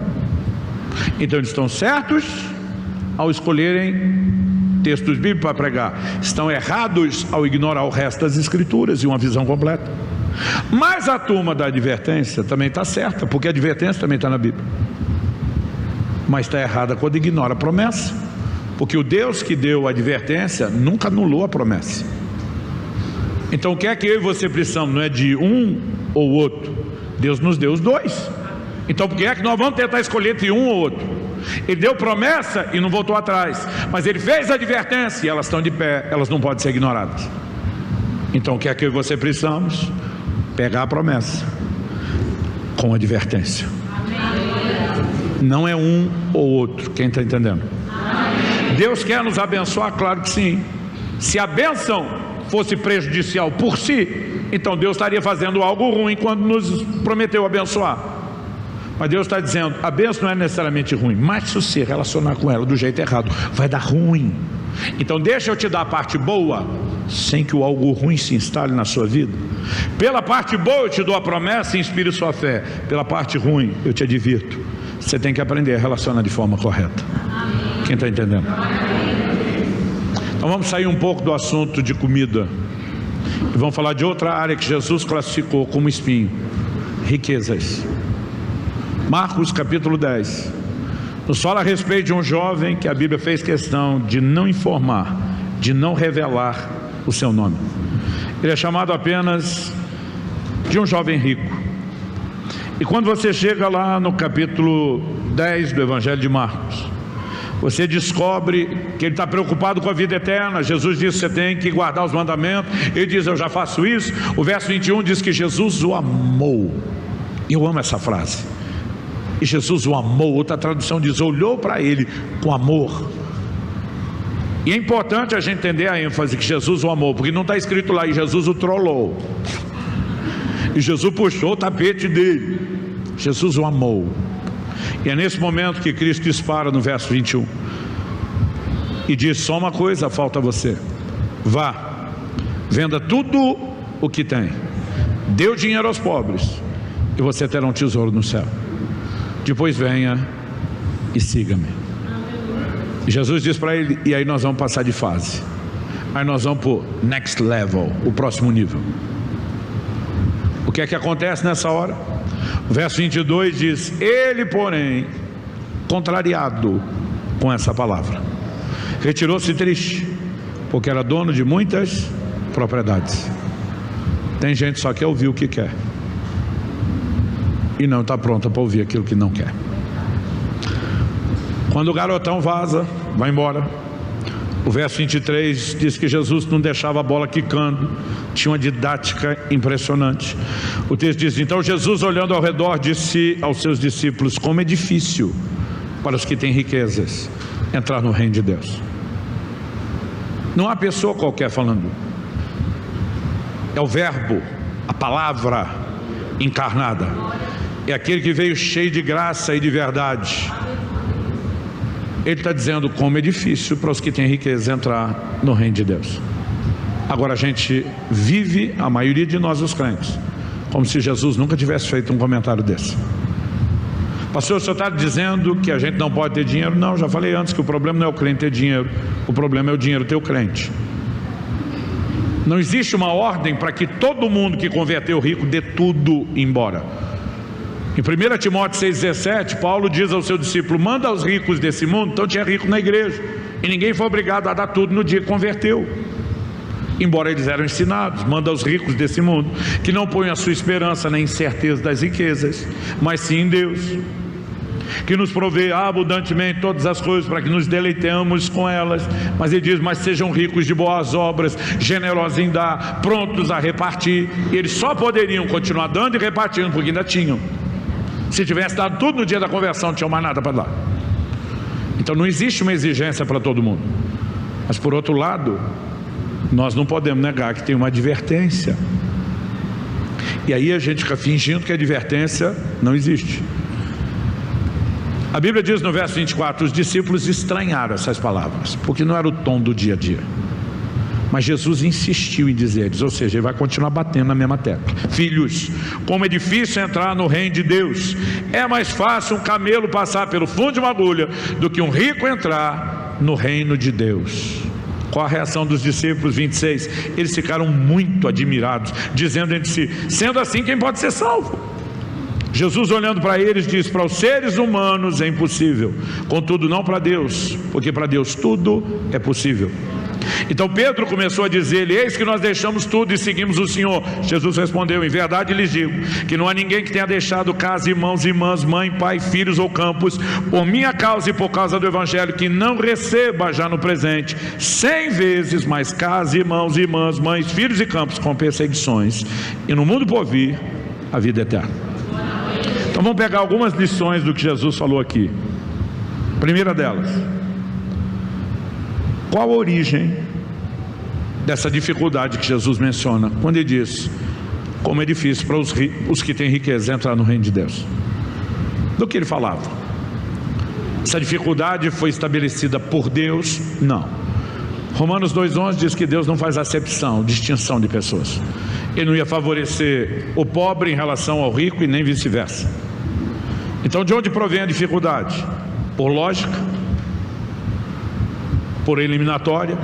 Então eles estão certos ao escolherem textos bíblicos para pregar, estão errados ao ignorar o resto das escrituras e uma visão completa. Mas a turma da advertência também está certa, porque a advertência também está na Bíblia, mas está errada quando ignora a promessa, porque o Deus que deu a advertência nunca anulou a promessa. Então o que é que eu e você precisamos? Não é de um ou outro. Deus nos deu os dois. Então por que é que nós vamos tentar escolher entre um ou outro? Ele deu promessa e não voltou atrás, mas ele fez a advertência e elas estão de pé, elas não podem ser ignoradas. Então o que é que eu e você precisamos? Pegar a promessa com advertência. Não é um ou outro. Quem está entendendo? Deus quer nos abençoar? Claro que sim. Se a bênção fosse prejudicial por si, então Deus estaria fazendo algo ruim quando nos prometeu abençoar. Mas Deus está dizendo: a bênção não é necessariamente ruim, mas se você relacionar com ela do jeito errado, vai dar ruim. Então deixa eu te dar a parte boa, sem que o algo ruim se instale na sua vida. Pela parte boa eu te dou a promessa e inspire sua fé. Pela parte ruim eu te advirto: você tem que aprender a relacionar de forma correta. Quem está entendendo? Então vamos sair um pouco do assunto de comida e vamos falar de outra área que Jesus classificou como espinho: riquezas. Marcos capítulo 10 nos fala a respeito de um jovem que a Bíblia fez questão de não informar, de não revelar o seu nome. Ele é chamado apenas de um jovem rico. E quando você chega lá no capítulo 10 do Evangelho de Marcos, você descobre que ele está preocupado com a vida eterna. Jesus diz que você tem que guardar os mandamentos. Ele diz, eu já faço isso. O verso 21 diz que Jesus o amou. E eu amo essa frase. E Jesus o amou. Outra tradução diz, olhou para ele com amor. E é importante a gente entender a ênfase que Jesus o amou, porque não está escrito lá, e Jesus o trollou. E Jesus puxou o tapete dele. Jesus o amou. E é nesse momento que Cristo dispara no verso 21 e diz, só uma coisa falta a você: vá, venda tudo o que tem, dê o dinheiro aos pobres, e você terá um tesouro no céu. Depois venha e siga-me. Jesus diz para ele, e aí nós vamos passar de fase. Aí nós vamos para o next level, o próximo nível. O que é que acontece nessa hora? O verso 22 diz, ele porém, contrariado com essa palavra, retirou-se triste, porque era dono de muitas propriedades. Tem gente que só quer ouvir o que quer e não está pronta para ouvir aquilo que não quer. Quando o garotão vaza, vai embora, o verso 23 diz que Jesus não deixava a bola quicando, tinha uma didática impressionante. O texto diz, então Jesus, olhando ao redor, disse aos seus discípulos, como é difícil para os que têm riquezas entrar no reino de Deus. Não há pessoa qualquer falando, é o verbo, a palavra encarnada, é aquele que veio cheio de graça e de verdade. Ele está dizendo como é difícil para os que têm riqueza entrar no reino de Deus. Agora a gente vive, a maioria de nós os crentes, como se Jesus nunca tivesse feito um comentário desse. Pastor, o senhor está dizendo que a gente não pode ter dinheiro? Não, já falei antes que o problema não é o crente ter dinheiro, o problema é o dinheiro ter o crente. Não existe uma ordem para que todo mundo que converteu rico dê tudo embora. Em 1 Timóteo 6,17, Paulo diz ao seu discípulo, manda aos ricos desse mundo. Então tinha rico na igreja, e ninguém foi obrigado a dar tudo no dia que converteu, embora eles eram ensinados. Manda aos ricos desse mundo, que não ponham a sua esperança na incerteza das riquezas, mas sim em Deus, que nos provê abundantemente todas as coisas, para que nos deleitemos com elas. Mas ele diz, mas sejam ricos de boas obras, generosos em dar, prontos a repartir. E eles só poderiam continuar dando e repartindo, porque ainda tinham. Se tivesse dado tudo no dia da conversão, não tinha mais nada para dar. Então não existe uma exigência para todo mundo. Mas por outro lado, nós não podemos negar que tem uma advertência. E aí a gente fica fingindo que a advertência não existe. A Bíblia diz no verso 24, os discípulos estranharam essas palavras, porque não era o tom do dia a dia. Mas Jesus insistiu em dizer-lhes, ou seja, ele vai continuar batendo na mesma tecla. Filhos, como é difícil entrar no reino de Deus. É mais fácil um camelo passar pelo fundo de uma agulha do que um rico entrar no reino de Deus. Qual a reação dos discípulos? 26. Eles ficaram muito admirados, dizendo entre si, sendo assim, quem pode ser salvo? Jesus, olhando para eles, diz, para os seres humanos é impossível, contudo não para Deus, porque para Deus tudo é possível. Então Pedro começou a dizer-lhe, eis que nós deixamos tudo e seguimos o Senhor. Jesus respondeu, em verdade lhes digo, que não há ninguém que tenha deixado casa, irmãos, irmãs, mãe, pai, filhos ou campos, por minha causa e por causa do Evangelho, que não receba já no presente 100 vezes mais casa, irmãos, irmãs, mães, filhos e campos, com perseguições, e no mundo por vir, a vida eterna. Então vamos pegar algumas lições do que Jesus falou aqui. Primeira delas, qual a origem dessa dificuldade que Jesus menciona, quando ele diz, como é difícil para os que têm riqueza entrar no reino de Deus? Do que ele falava? Essa dificuldade foi estabelecida por Deus? Não. Romanos 2,11 diz que Deus não faz acepção, distinção de pessoas. Ele não ia favorecer o pobre em relação ao rico e nem vice-versa. Então de onde provém a dificuldade? Por lógica, por eliminatória.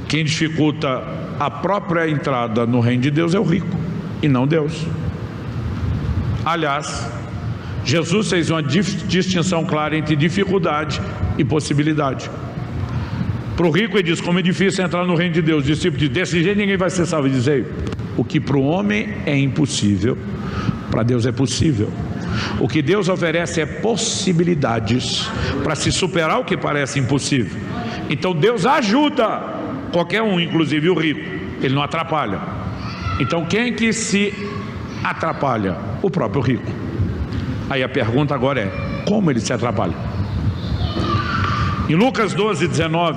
Quem dificulta a própria entrada no reino de Deus é o rico, e não Deus. Aliás, Jesus fez uma distinção clara entre dificuldade e possibilidade. Para o rico ele diz, como é difícil entrar no reino de Deus. O discípulo diz, desse jeito ninguém vai ser salvo. Ele diz, o que para o homem é impossível, Para Deus é possível. O que Deus oferece é possibilidades para se superar o que parece impossível. Então Deus ajuda qualquer um, inclusive o rico. Ele não atrapalha. Então quem que se atrapalha? O próprio rico. Aí a pergunta agora é: como ele se atrapalha? Em Lucas 12:19,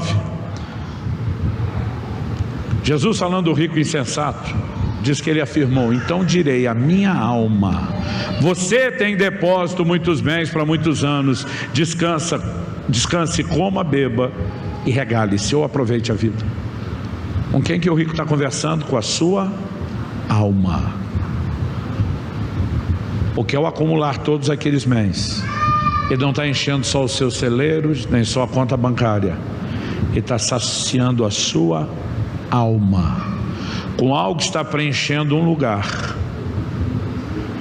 Jesus, falando do rico insensato, diz que ele afirmou: então direi à minha alma, você tem depósito muitos bens para muitos anos, descanse, coma, beba e regale-se, ou aproveite a vida. Com quem que o rico está conversando? Com a sua alma. Porque ao acumular todos aqueles bens, ele não está enchendo só os seus celeiros, nem só a conta bancária, ele está saciando a sua alma com algo que está preenchendo um lugar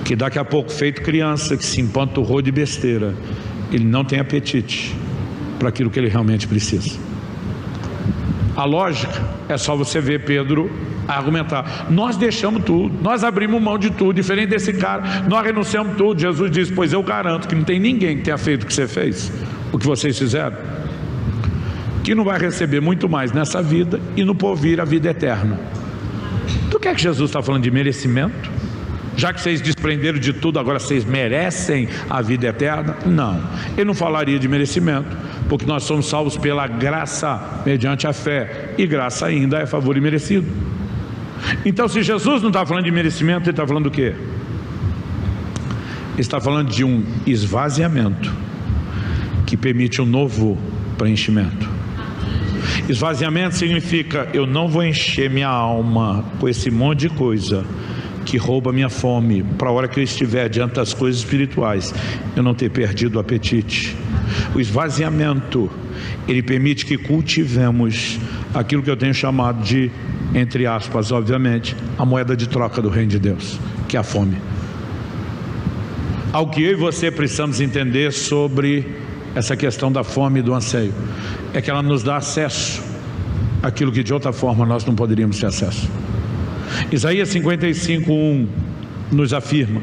que daqui a pouco, feito criança que se empanturrou de besteira, ele não tem apetite para aquilo que ele realmente precisa. A lógica é só você ver Pedro argumentar: nós deixamos tudo, nós abrimos mão de tudo, diferente desse cara, nós renunciamos tudo. Jesus diz: pois eu garanto que não tem ninguém que tenha feito o que você fez, o que vocês fizeram, que não vai receber muito mais nessa vida e no porvir a vida eterna. Do que é que Jesus está falando? De merecimento? Já que vocês desprenderam de tudo, agora vocês merecem a vida eterna? Não, ele não falaria de merecimento, porque nós somos salvos pela graça, mediante a fé, e graça ainda é favor imerecido. Então, se Jesus não está falando de merecimento, ele está falando do quê? Ele está falando de um esvaziamento que permite um novo preenchimento. Esvaziamento significa: eu não vou encher minha alma com esse monte de coisa que rouba minha fome, para a hora que eu estiver diante das coisas espirituais, eu não ter perdido o apetite. O esvaziamento, ele permite que cultivemos aquilo que eu tenho chamado de, entre aspas, obviamente, a moeda de troca do reino de Deus, que é a fome. Algo que eu e você precisamos entender sobre essa questão da fome e do anseio é que ela nos dá acesso àquilo que de outra forma nós não poderíamos ter acesso. Isaías 55:1 nos afirma: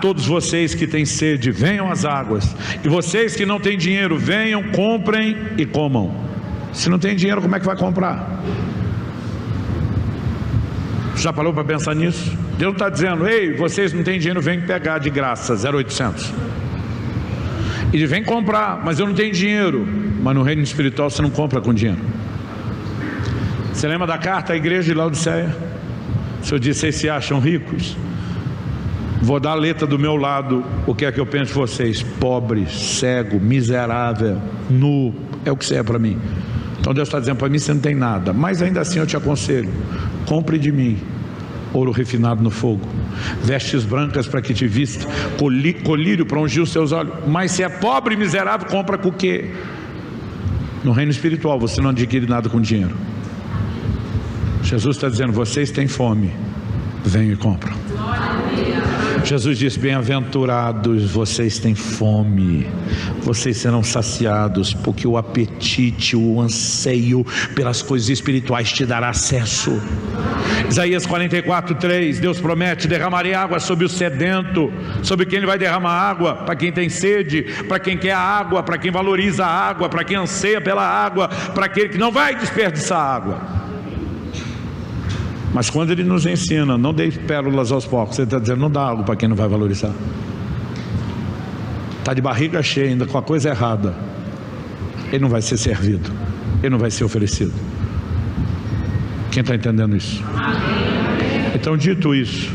todos vocês que têm sede, venham às águas, e vocês que não têm dinheiro, venham, comprem e comam. Se não tem dinheiro, como é que vai comprar? Já parou para pensar nisso? Deus está dizendo: ei, vocês não têm dinheiro, vem pegar de graça, 0,800. Ele vem comprar, mas eu não tenho dinheiro. Mas no reino espiritual você não compra com dinheiro. Você lembra da carta à igreja de Laodiceia? O Senhor disse: vocês se acham ricos? Vou dar a letra do meu lado. O que é que eu penso de vocês? Pobre, cego, miserável, nu. É o que você é para mim. Então Deus está dizendo para mim: você não tem nada, mas ainda assim eu te aconselho, compre de mim ouro refinado no fogo, vestes brancas para que te vista, colírio para ungir os seus olhos. Mas se é pobre e miserável, compra com o quê? No reino espiritual você não adquire nada com dinheiro. Jesus está dizendo: vocês têm fome, venham e compram. Jesus disse: bem-aventurados vocês têm fome, vocês serão saciados, porque o apetite, o anseio pelas coisas espirituais te dará acesso. Isaías 44:3, Deus promete: derramarei água sobre o sedento. Sobre quem ele vai derramar água? Para quem tem sede, para quem quer a água, para quem valoriza a água, para quem anseia pela água, para aquele que não vai desperdiçar água. Mas quando ele nos ensina: não dê pérolas aos porcos, ele está dizendo: não dá água para quem não vai valorizar. Está de barriga cheia ainda com a coisa errada, ele não vai ser servido, ele não vai ser oferecido. Quem está entendendo isso? Então, dito isso,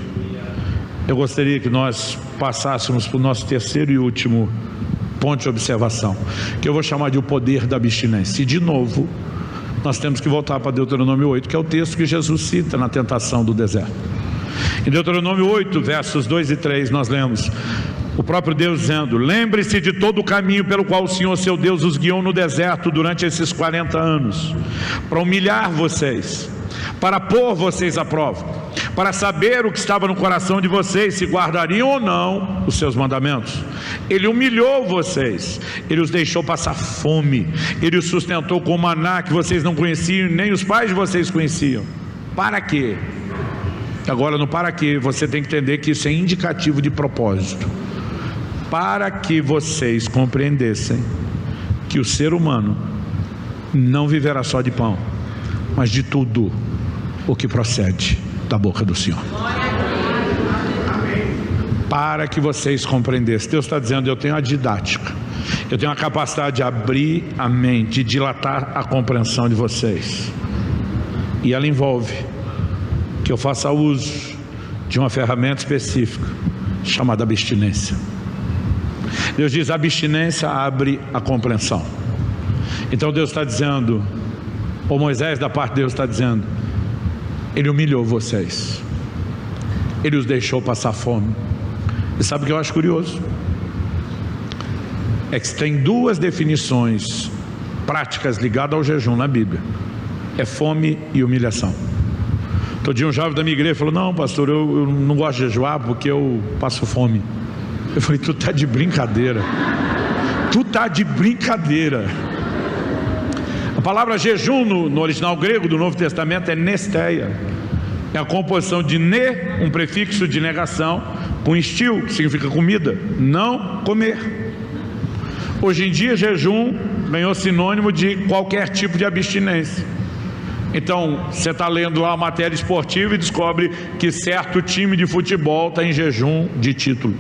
eu gostaria que nós passássemos para o nosso terceiro e último ponto de observação, que eu vou chamar de o poder da abstinência. E de novo, nós temos que voltar para Deuteronômio 8, que é o texto que Jesus cita na tentação do deserto. Em Deuteronômio 8, versos 2 e 3, nós lemos o próprio Deus dizendo: lembre-se de todo o caminho pelo qual o Senhor seu Deus os guiou no deserto durante esses 40 anos, para humilhar vocês, para pôr vocês à prova, para saber o que estava no coração de vocês, se guardariam ou não os seus mandamentos. Ele humilhou vocês, ele os deixou passar fome, ele os sustentou com maná que vocês não conheciam, nem os pais de vocês conheciam. Para quê? Agora, no para quê, você tem que entender que isso é indicativo de propósito. Para que vocês compreendessem que o ser humano não viverá só de pão, mas de tudo o que procede da boca do Senhor. Para que vocês compreendessem. Deus está dizendo: eu tenho a didática, eu tenho a capacidade de abrir a mente, de dilatar a compreensão de vocês. E ela envolve que eu faça uso de uma ferramenta específica chamada abstinência. Deus diz: a abstinência abre a compreensão. Então Deus está dizendo, ou Moisés da parte de Deus está dizendo, Ele humilhou vocês, Ele os deixou passar fome. E sabe o que eu acho curioso? É que tem duas definições práticas ligadas ao jejum na Bíblia: é fome e humilhação. Todo dia um jovem da minha igreja falou: não, pastor, eu não gosto de jejuar porque eu passo fome. Eu falei: tu tá de brincadeira. Tu tá de brincadeira. A palavra jejum no original grego do Novo Testamento é nesteia. É a composição de ne, um prefixo de negação, com estio, que significa comida, não comer. Hoje em dia, jejum ganhou sinônimo de qualquer tipo de abstinência. Então, você está lendo lá a matéria esportiva e descobre que certo time de futebol está em jejum de título,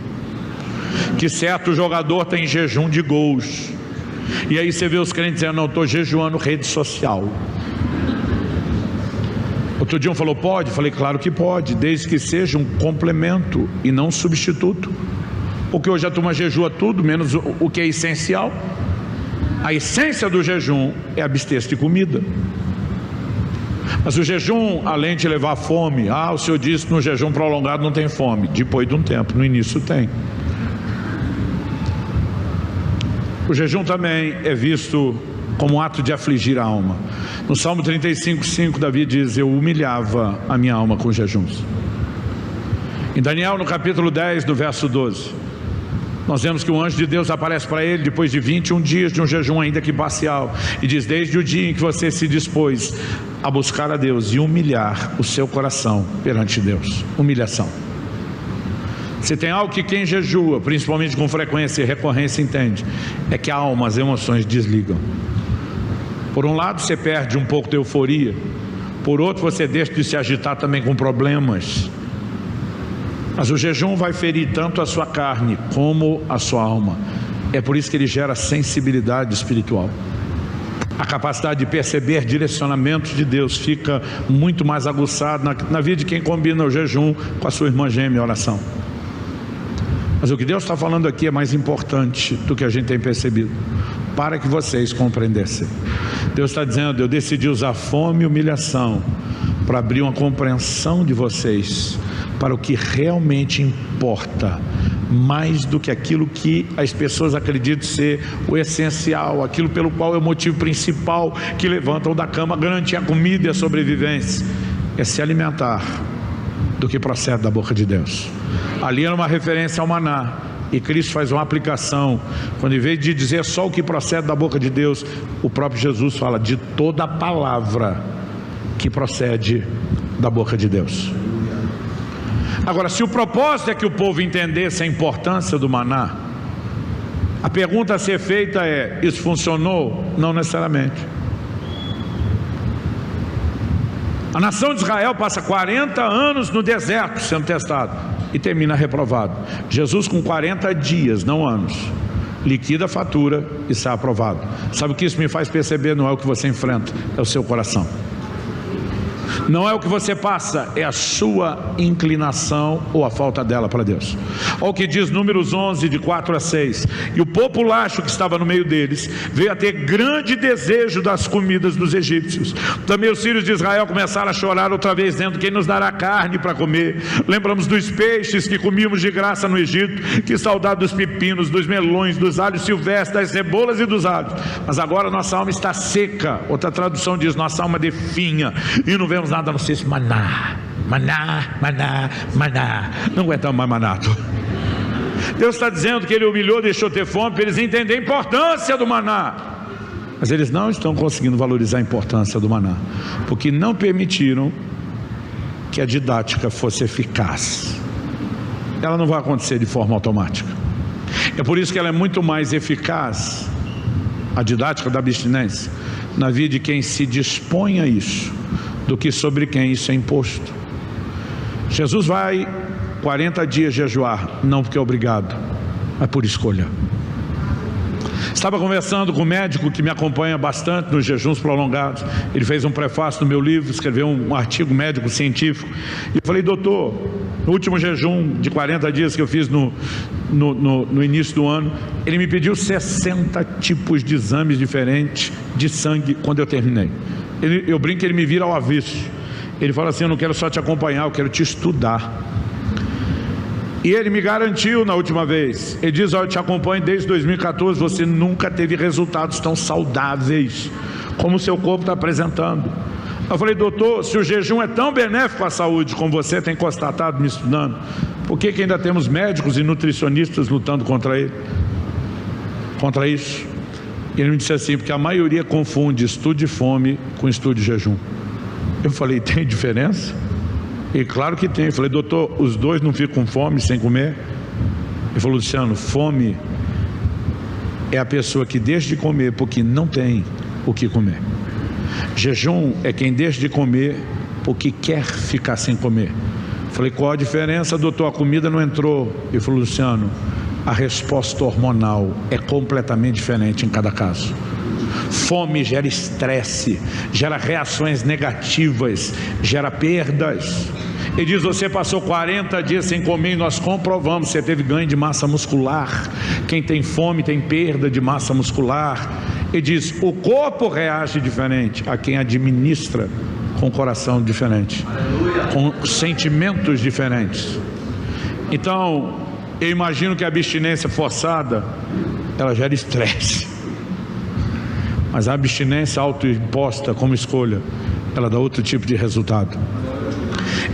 que certo jogador está em jejum de gols. E aí você vê os crentes dizendo: não, estou jejuando rede social. Outro dia um falou: pode? Falei: claro que pode, desde que seja um complemento e não um substituto. Porque hoje a turma jejua tudo, menos o que é essencial. A essência do jejum é abster-se de comida. Mas o jejum, além de levar fome, o Senhor disse que no jejum prolongado não tem fome. Depois de um tempo, no início tem. O jejum também é visto como um ato de afligir a alma. No Salmo 35:5, Davi diz: eu humilhava a minha alma com jejuns. Em Daniel, no capítulo 10, no verso 12, nós vemos que o anjo de Deus aparece para ele depois de 21 dias de um jejum ainda que parcial, e diz: desde o dia em que você se dispôs a buscar a Deus e humilhar o seu coração perante Deus. Humilhação. Se tem algo que quem jejua, principalmente com frequência e recorrência, entende, é que a alma, as emoções desligam. Por um lado, você perde um pouco de euforia. Por outro, você deixa de se agitar também com problemas. Mas o jejum vai ferir tanto a sua carne como a sua alma. É por isso que ele gera sensibilidade espiritual. A capacidade de perceber direcionamentos de Deus fica muito mais aguçada na vida de quem combina o jejum com a sua irmã gêmea em oração. Mas o que Deus está falando aqui é mais importante do que a gente tem percebido, para que vocês compreendessem. Deus está dizendo: eu decidi usar fome e humilhação para abrir uma compreensão de vocês para o que realmente importa, mais do que aquilo que as pessoas acreditam ser o essencial, aquilo pelo qual é o motivo principal que levantam da cama, garantir a comida e a sobrevivência. É se alimentar do que procede da boca de Deus. Ali era uma referência ao maná, e Cristo faz uma aplicação, quando em vez de dizer só o que procede da boca de Deus, o próprio Jesus fala de toda a palavra que procede da boca de Deus. Agora, se o propósito é que o povo entendesse a importância do maná, a pergunta a ser feita é: isso funcionou? Não necessariamente. A nação de Israel passa 40 anos no deserto sendo testado e termina reprovado. Jesus, com 40 dias, não anos, liquida a fatura e sai aprovado. Sabe o que isso me faz perceber? Não é o que você enfrenta, é o seu coração. Não é o que você passa, é a sua inclinação ou a falta dela para Deus. Olha o que diz Números 11, de 4 a 6. E o populacho que estava no meio deles veio a ter grande desejo das comidas dos egípcios. Também os filhos de Israel começaram a chorar outra vez, dizendo: quem nos dará carne para comer? Lembramos dos peixes que comíamos de graça no Egito. Que saudade dos pepinos, dos melões, dos alhos silvestres, das cebolas e dos alhos. Mas agora nossa alma está seca. Outra tradução diz: nossa alma definha, e não vemos nada a não ser esse maná, maná, maná, maná. Não aguentamos mais maná. Deus está dizendo que Ele humilhou, deixou ter fome, para eles entenderem a importância do maná. Mas eles não estão conseguindo valorizar a importância do maná, porque não permitiram que a didática fosse eficaz. Ela não vai acontecer de forma automática. É por isso que ela é muito mais eficaz, a didática da abstinência, na vida de quem se dispõe a isso, do que sobre quem isso é imposto. Jesus vai 40 dias jejuar, não porque é obrigado, mas por escolha. Estava conversando com um médico que me acompanha bastante nos jejuns prolongados. Ele fez um prefácio no meu livro, escreveu um artigo médico científico. E eu falei: doutor, no último jejum de 40 dias que eu fiz no início do ano, ele me pediu 60 tipos de exames diferentes de sangue quando eu terminei. Eu brinco que ele me vira ao avesso. Ele fala assim: eu não quero só te acompanhar, eu quero te estudar. E ele me garantiu na última vez, ele diz: olha, eu te acompanho desde 2014, você nunca teve resultados tão saudáveis como o seu corpo está apresentando. Eu falei: doutor, se o jejum é tão benéfico à saúde como você tem constatado me estudando, por que ainda temos médicos e nutricionistas lutando contra ele? Contra isso? Ele me disse assim: porque a maioria confunde estudo de fome com estudo de jejum. Eu falei: tem diferença? E claro que tem. Eu falei: doutor, os dois não ficam com fome sem comer? Ele falou: Luciano, fome é a pessoa que deixa de comer porque não tem o que comer. Jejum é quem deixa de comer porque quer ficar sem comer. Eu falei: qual a diferença, doutor? A comida não entrou. Ele falou: Luciano, a resposta hormonal é completamente diferente em cada caso. Fome gera estresse, gera reações negativas, gera perdas. Ele diz: você passou 40 dias sem comer e nós comprovamos, você teve ganho de massa muscular. Quem tem fome tem perda de massa muscular. Ele diz: o corpo reage diferente a quem administra com coração diferente, com sentimentos diferentes. Então, eu imagino que a abstinência forçada, ela gera estresse. Mas a abstinência autoimposta como escolha, ela dá outro tipo de resultado.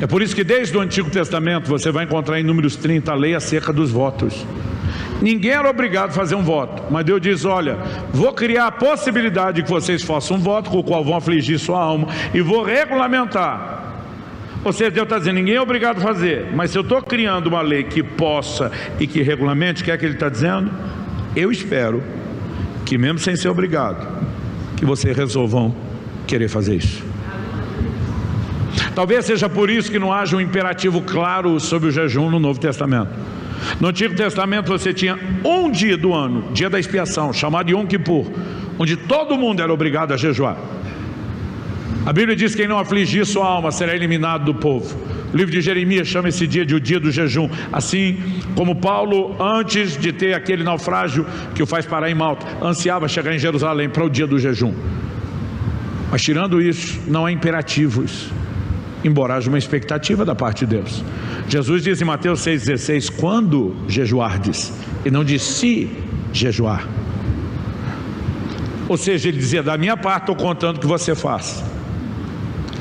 É por isso que desde o Antigo Testamento você vai encontrar em Números 30 a lei acerca dos votos. Ninguém era obrigado a fazer um voto, mas Deus diz: olha, vou criar a possibilidade de que vocês façam um voto com o qual vão afligir sua alma, e vou regulamentar. Ou seja, Deus está dizendo: ninguém é obrigado a fazer, mas se eu estou criando uma lei que possa e que regulamente, o que é que Ele está dizendo? Eu espero que mesmo sem ser obrigado, que vocês resolvam querer fazer isso. Talvez seja por isso que não haja um imperativo claro sobre o jejum no Novo Testamento. No Antigo Testamento você tinha um dia do ano, dia da expiação, chamado Yom Kippur, onde todo mundo era obrigado a jejuar. A Bíblia diz que quem não afligir sua alma será eliminado do povo. O livro de Jeremias chama esse dia de o dia do jejum. Assim como Paulo, antes de ter aquele naufrágio que o faz parar em Malta, ansiava chegar em Jerusalém para o dia do jejum. Mas tirando isso, não há imperativos, embora haja uma expectativa da parte de Deus. Jesus diz em Mateus 6,16: quando jejuardes, e não diz se jejuar. Ou seja, ele dizia: da minha parte estou contando que você faz.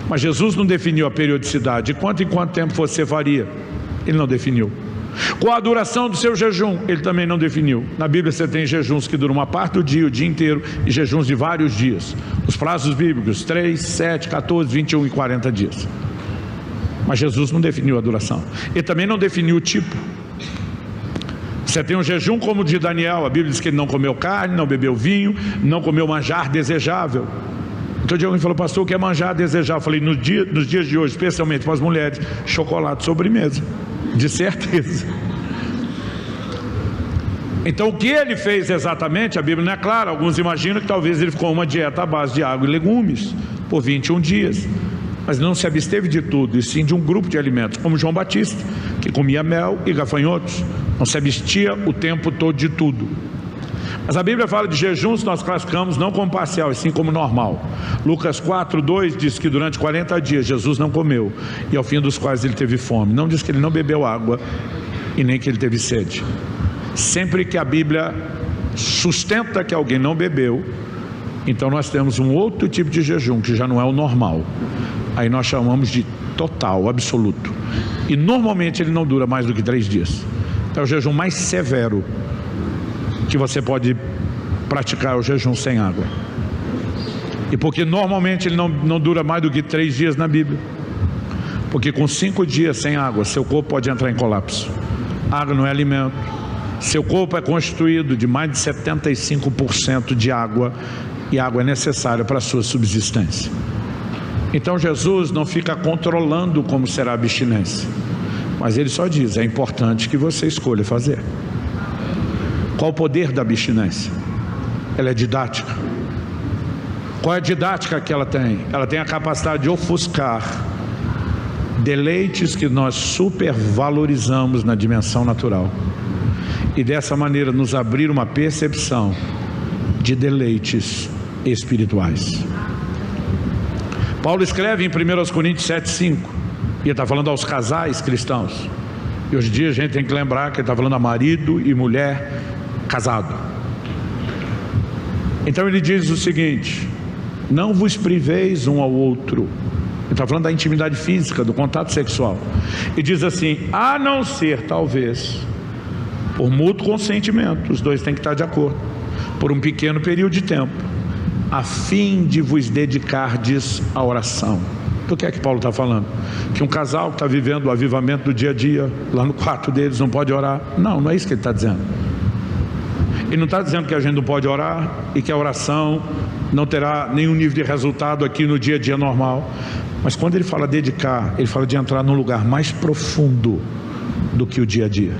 Mas Jesus não definiu a periodicidade. De quanto em quanto tempo você faria? Ele não definiu. Qual a duração do seu jejum? Ele também não definiu. Na Bíblia você tem jejuns que duram uma parte do dia, o dia inteiro, e jejuns de vários dias. Os prazos bíblicos: 3, 7, 14, 21 e 40 dias. Mas Jesus não definiu a duração. Ele também não definiu o tipo. Você tem um jejum como o de Daniel. A Bíblia diz que ele não comeu carne, não bebeu vinho, não comeu manjar desejável. Então alguém falou: pastor, o que é manjar desejável? Eu falei: nos dias de hoje, especialmente para as mulheres, chocolate sobremesa, de certeza. Então o que ele fez exatamente, a Bíblia não é clara. Alguns imaginam que talvez ele ficou uma dieta à base de água e legumes por 21 dias. Mas não se absteve de tudo, e sim de um grupo de alimentos, como João Batista, que comia mel e gafanhotos. Não se abstia o tempo todo de tudo. Mas a Bíblia fala de jejuns, nós classificamos não como parcial, e sim como normal. Lucas 4:2 diz que durante 40 dias Jesus não comeu, e ao fim dos quais ele teve fome. Não diz que ele não bebeu água, e nem que ele teve sede. Sempre que a Bíblia sustenta que alguém não bebeu, então nós temos um outro tipo de jejum, que já não é o normal. Aí nós chamamos de total, absoluto. E normalmente ele não dura mais do que 3 dias. É o jejum mais severo que você pode praticar, o jejum sem água. E porque normalmente ele não dura mais do que 3 dias na Bíblia. Porque com 5 dias sem água, seu corpo pode entrar em colapso. Água não é alimento. Seu corpo é constituído de mais de 75% de água, e água é necessária para a sua subsistência. Então Jesus não fica controlando como será a abstinência, mas ele só diz: é importante que você escolha fazer. Qual o poder da abstinência? Ela é didática. Qual é a didática que ela tem? Ela tem a capacidade de ofuscar deleites que nós supervalorizamos na dimensão natural, e dessa maneira nos abrir uma percepção de deleites espirituais. Paulo escreve em 1 Coríntios 7,5, e ele está falando aos casais cristãos, e hoje em dia a gente tem que lembrar que ele está falando a marido e mulher casado. Então ele diz o seguinte: não vos priveis um ao outro. Ele está falando da intimidade física, do contato sexual, e diz assim: a não ser, talvez, por mútuo consentimento, os dois têm que estar de acordo, por um pequeno período de tempo, a fim de vos dedicardes à oração. Do que é que Paulo está falando? Que um casal que está vivendo o avivamento do dia a dia, lá no quarto deles, não pode orar? Não, não é isso que ele está dizendo. Ele não está dizendo que a gente não pode orar e que a oração não terá nenhum nível de resultado aqui no dia a dia normal. Mas quando ele fala dedicar, ele fala de entrar num lugar mais profundo do que o dia a dia,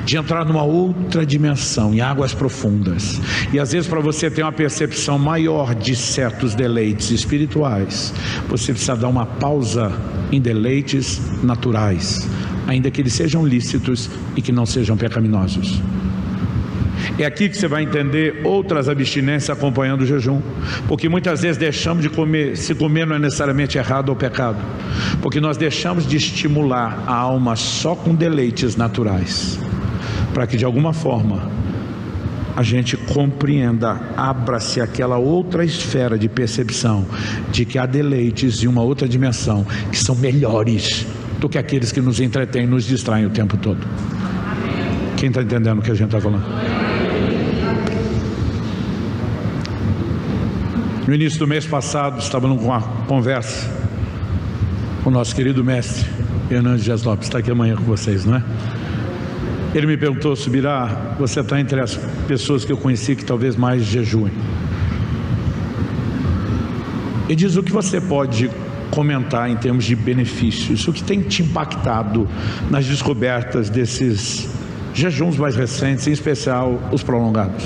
de entrar numa outra dimensão, em águas profundas. E às vezes, para você ter uma percepção maior de certos deleites espirituais, você precisa dar uma pausa em deleites naturais, ainda que eles sejam lícitos e que não sejam pecaminosos. É aqui que você vai entender outras abstinências acompanhando o jejum, porque muitas vezes deixamos de comer. Se comer não é necessariamente errado ou pecado, porque nós deixamos de estimular a alma só com deleites naturais, para que de alguma forma a gente compreenda, abra-se aquela outra esfera de percepção de que há deleites de uma outra dimensão que são melhores do que aqueles que nos entretêm e nos distraem o tempo todo. Quem está entendendo o que a gente está falando? No início do mês passado, estava numa conversa com o nosso querido mestre Hernandes Dias Lopes, está aqui amanhã com vocês, não é? Ele me perguntou: Subirá, você está entre as pessoas que eu conheci que talvez mais jejuem. Ele diz: o que você pode comentar em termos de benefícios, o que tem te impactado nas descobertas desses jejuns mais recentes, em especial os prolongados?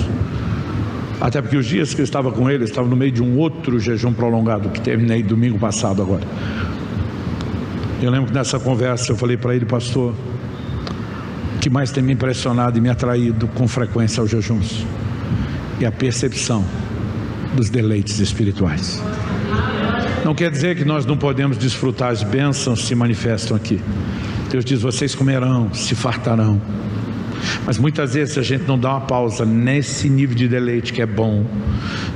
Até porque os dias que eu estava com ele, eu estava no meio de um outro jejum prolongado que terminei domingo passado agora. Eu lembro que nessa conversa eu falei para ele: pastor, o que mais tem me impressionado e me atraído com frequência aos jejuns é a percepção dos deleites espirituais. Não quer dizer que nós não podemos desfrutar as bênçãos que se manifestam aqui. Deus diz: vocês comerão, se fartarão. Mas muitas vezes, se a gente não dá uma pausa nesse nível de deleite que é bom,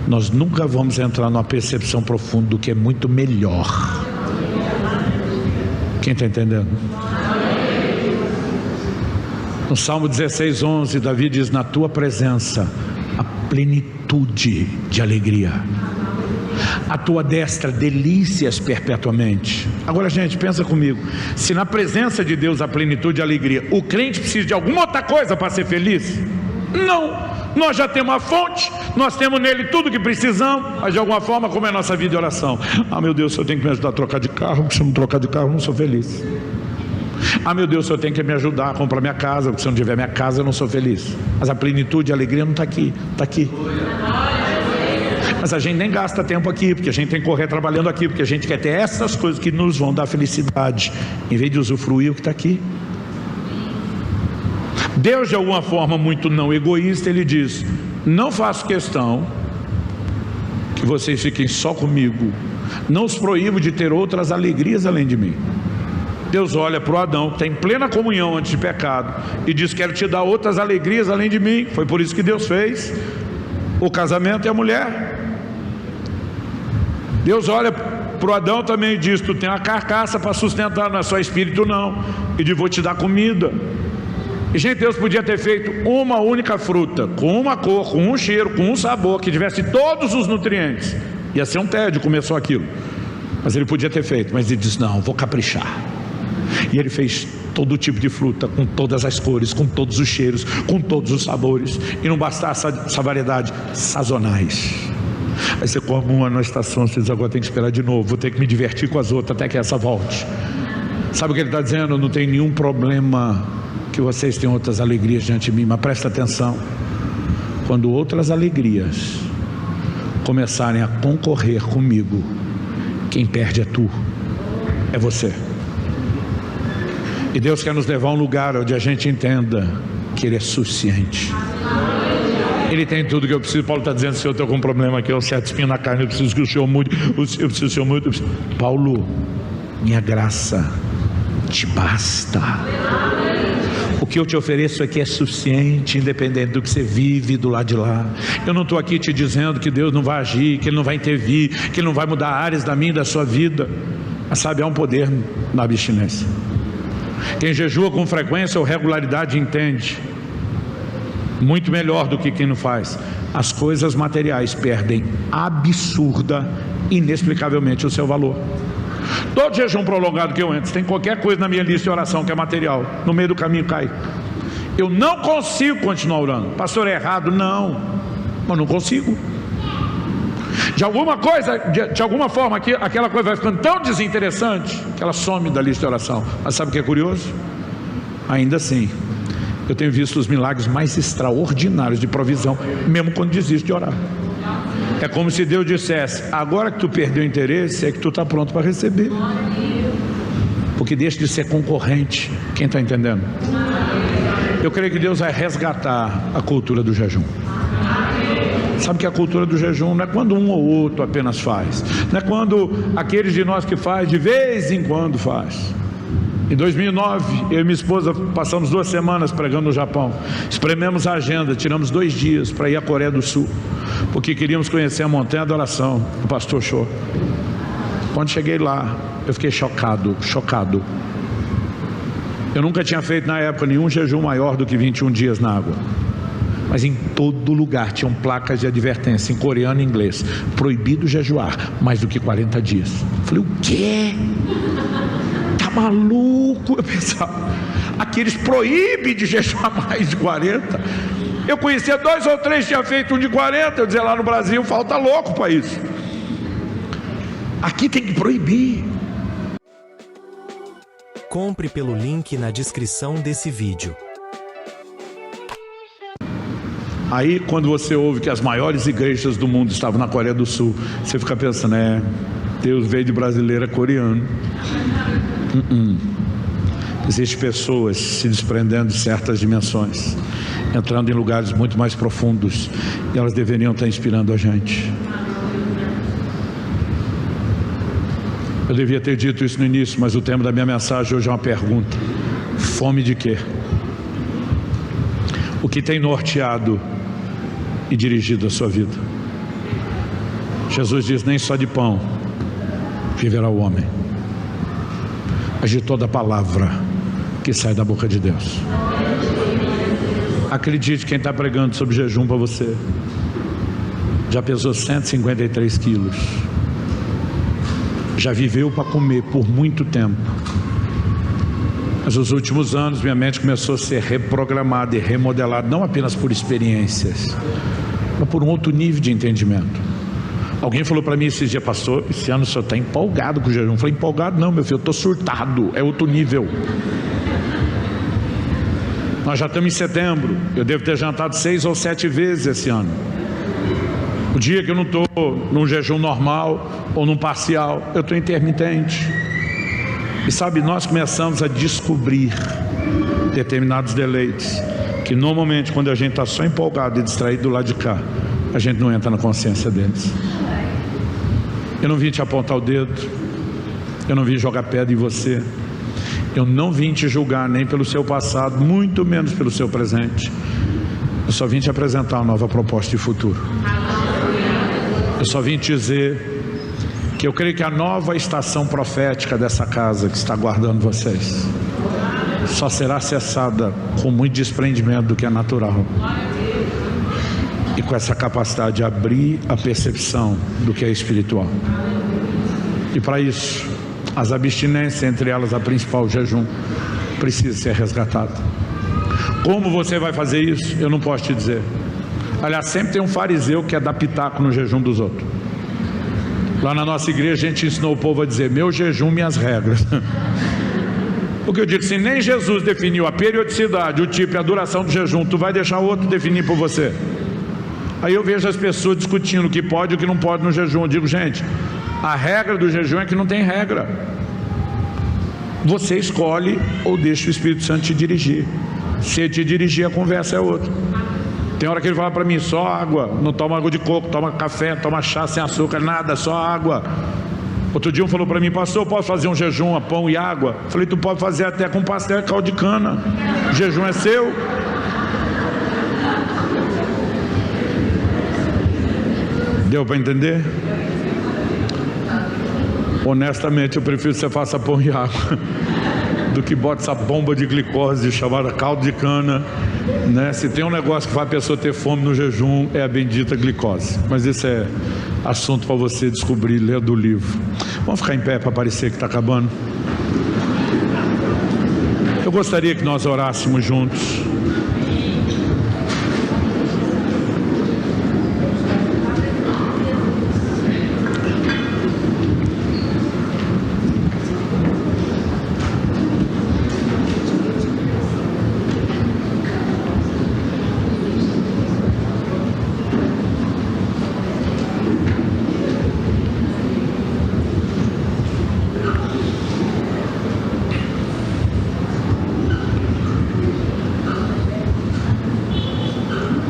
nós nunca vamos entrar numa percepção profunda do que é muito melhor. Quem está entendendo? No Salmo 16:11, Davi diz: na tua presença a plenitude de alegria, a tua destra delícias perpetuamente. Agora, gente, pensa comigo: se na presença de Deus a plenitude de alegria, o crente precisa de alguma outra coisa para ser feliz? Não. Nós já temos a fonte, nós temos nele tudo que precisamos. Mas de alguma forma, como é a nossa vida de oração? Ah, meu Deus, o Senhor tem que me ajudar a trocar de carro, porque se eu não trocar de carro eu não sou feliz. Ah, meu Deus, o Senhor tem que me ajudar a comprar minha casa, porque se eu não tiver minha casa eu não sou feliz. Mas a plenitude de alegria não está aqui, está aqui. Mas a gente nem gasta tempo aqui, porque a gente tem que correr trabalhando aqui, porque a gente quer ter essas coisas que nos vão dar felicidade, em vez de usufruir o que está aqui. Deus, de alguma forma muito não egoísta, Ele diz: não faço questão que vocês fiquem só comigo, não os proíbo de ter outras alegrias além de mim. Deus olha para o Adão, que tem plena comunhão antes de pecado, e diz: quero te dar outras alegrias além de mim. Foi por isso que Deus fez o casamento e a mulher. Deus olha para o Adão também e diz: tu tem uma carcaça para sustentar, não é só espírito não, e diz: vou te dar comida. E gente, Deus podia ter feito uma única fruta, com uma cor, com um cheiro, com um sabor, que tivesse todos os nutrientes. Ia ser um tédio comer só aquilo. Mas ele podia ter feito, mas ele disse: não, vou caprichar. E ele fez todo tipo de fruta, com todas as cores, com todos os cheiros, com todos os sabores. E não bastasse essa variedade, sazonais. Aí você come uma na estação, você diz: agora tem que esperar de novo, vou ter que me divertir com as outras até que essa volte. Sabe o que ele está dizendo? Não tem nenhum problema que vocês tenham outras alegrias diante de mim, mas presta atenção: quando outras alegrias começarem a concorrer comigo, quem perde é tu, é você. E Deus quer nos levar a um lugar onde a gente entenda que Ele é suficiente. Ele tem tudo que eu preciso. Paulo está dizendo: se eu estou com um problema aqui, eu certo espinho na carne, eu preciso que o Senhor mude, eu preciso que o Senhor mude. Paulo, minha graça te basta. O que eu te ofereço aqui é suficiente, independente do que você vive do lado de lá. Eu não estou aqui te dizendo que Deus não vai agir, que Ele não vai intervir, que Ele não vai mudar áreas da minha e da sua vida. Mas sabe, há um poder na abstinência. Quem jejua com frequência ou regularidade entende muito melhor do que quem não faz. As coisas materiais perdem absurda, inexplicavelmente o seu valor. Todo jejum prolongado que eu entro, tem qualquer coisa na minha lista de oração que é material, no meio do caminho cai. Eu não consigo continuar orando. Pastor, é errado? Não, mas não consigo. De alguma forma, aquela coisa vai ficando tão desinteressante que ela some da lista de oração. Mas sabe o que é curioso? Ainda assim, eu tenho visto os milagres mais extraordinários de provisão, mesmo quando desisto de orar. É como se Deus dissesse: agora que tu perdeu o interesse, é que tu está pronto para receber. Porque deixa de ser concorrente. Quem está entendendo? Eu creio que Deus vai resgatar a cultura do jejum. Sabe que a cultura do jejum não é quando um ou outro apenas faz, não é quando aqueles de nós que faz de vez em quando faz. Em 2009, eu e minha esposa passamos 2 semanas pregando no Japão. Esprememos a agenda, tiramos 2 dias para ir à Coreia do Sul, porque queríamos conhecer a montanha da oração do pastor Cho. Quando cheguei lá, eu fiquei chocado. Eu nunca tinha feito na época nenhum jejum maior do que 21 dias na água. Mas em todo lugar tinham placas de advertência em coreano e inglês: proibido jejuar mais do que 40 dias. Eu falei: o quê? Tá maluco? Eu pensava, aqui eles proíbem de jejuar mais de 40. Eu conhecia 2 ou 3 que tinham feito um de 40. Eu dizia: lá no Brasil falta louco para isso. Aqui tem que proibir. Compre pelo link na descrição desse vídeo. Aí quando você ouve que as maiores igrejas do mundo estavam na Coreia do Sul, você fica pensando: Deus veio de brasileiro a coreano. Existem pessoas se desprendendo de certas dimensões, entrando em lugares muito mais profundos, e elas deveriam estar inspirando a gente. Eu devia ter dito isso no início, mas o tema da minha mensagem hoje é uma pergunta: fome de quê? O que tem norteado e dirigido a sua vida? Jesus diz: nem só de pão viverá o homem, mas de toda palavra que sai da boca de Deus. Acredite, quem está pregando sobre jejum para você já pesou 153 quilos, já viveu para comer por muito tempo. Mas nos últimos anos minha mente começou a ser reprogramada e remodelada, não apenas por experiências, mas por um outro nível de entendimento. Alguém falou para mim esses dias: pastor, esse ano o senhor está empolgado com o jejum. Eu falei: empolgado não, meu filho, eu estou surtado, é outro nível. Nós já estamos em setembro, eu devo ter jantado 6 ou 7 vezes esse ano. O dia que eu não estou num jejum normal ou num parcial, eu estou intermitente. E sabe, nós começamos a descobrir determinados deleites que normalmente quando a gente está só empolgado e distraído do lado de cá, a gente não entra na consciência deles. Eu não vim te apontar o dedo, eu não vim jogar pedra em você, eu não vim te julgar nem pelo seu passado, muito menos pelo seu presente. Eu só vim te apresentar uma nova proposta de futuro. Eu só vim te dizer que eu creio que a nova estação profética dessa casa que está aguardando vocês só será acessada com muito desprendimento do que é natural, e com essa capacidade de abrir a percepção do que é espiritual. E para isso, as abstinências, entre elas a principal, o jejum, precisa ser resgatada. Como você vai fazer isso? Eu não posso te dizer. Aliás, sempre tem um fariseu que é dar pitaco no jejum dos outros. Lá na nossa igreja a gente ensinou o povo a dizer: meu jejum, minhas regras. Porque eu digo assim, nem Jesus definiu a periodicidade, o tipo e a duração do jejum, tu vai deixar o outro definir por você? Aí eu vejo as pessoas discutindo o que pode e o que não pode no jejum. Eu digo, gente, a regra do jejum é que não tem regra. Você escolhe ou deixa o Espírito Santo te dirigir. Se ele te dirigir, a conversa é outra. Tem hora que ele fala para mim, só água, não toma água de coco, toma café, toma chá sem açúcar, nada, só água. Outro dia um falou para mim, pastor, eu posso fazer um jejum a pão e água? Eu falei, tu pode fazer até com pastel e caldo de cana. O jejum é seu. Deu para entender? Honestamente, eu prefiro que você faça pão e água do que bota essa bomba de glicose chamada caldo de cana, né? Se tem um negócio que faz a pessoa ter fome no jejum, é a bendita glicose. Mas isso é assunto para você descobrir, ler do livro. Vamos ficar em pé para parecer que está acabando. Eu gostaria que nós orássemos juntos.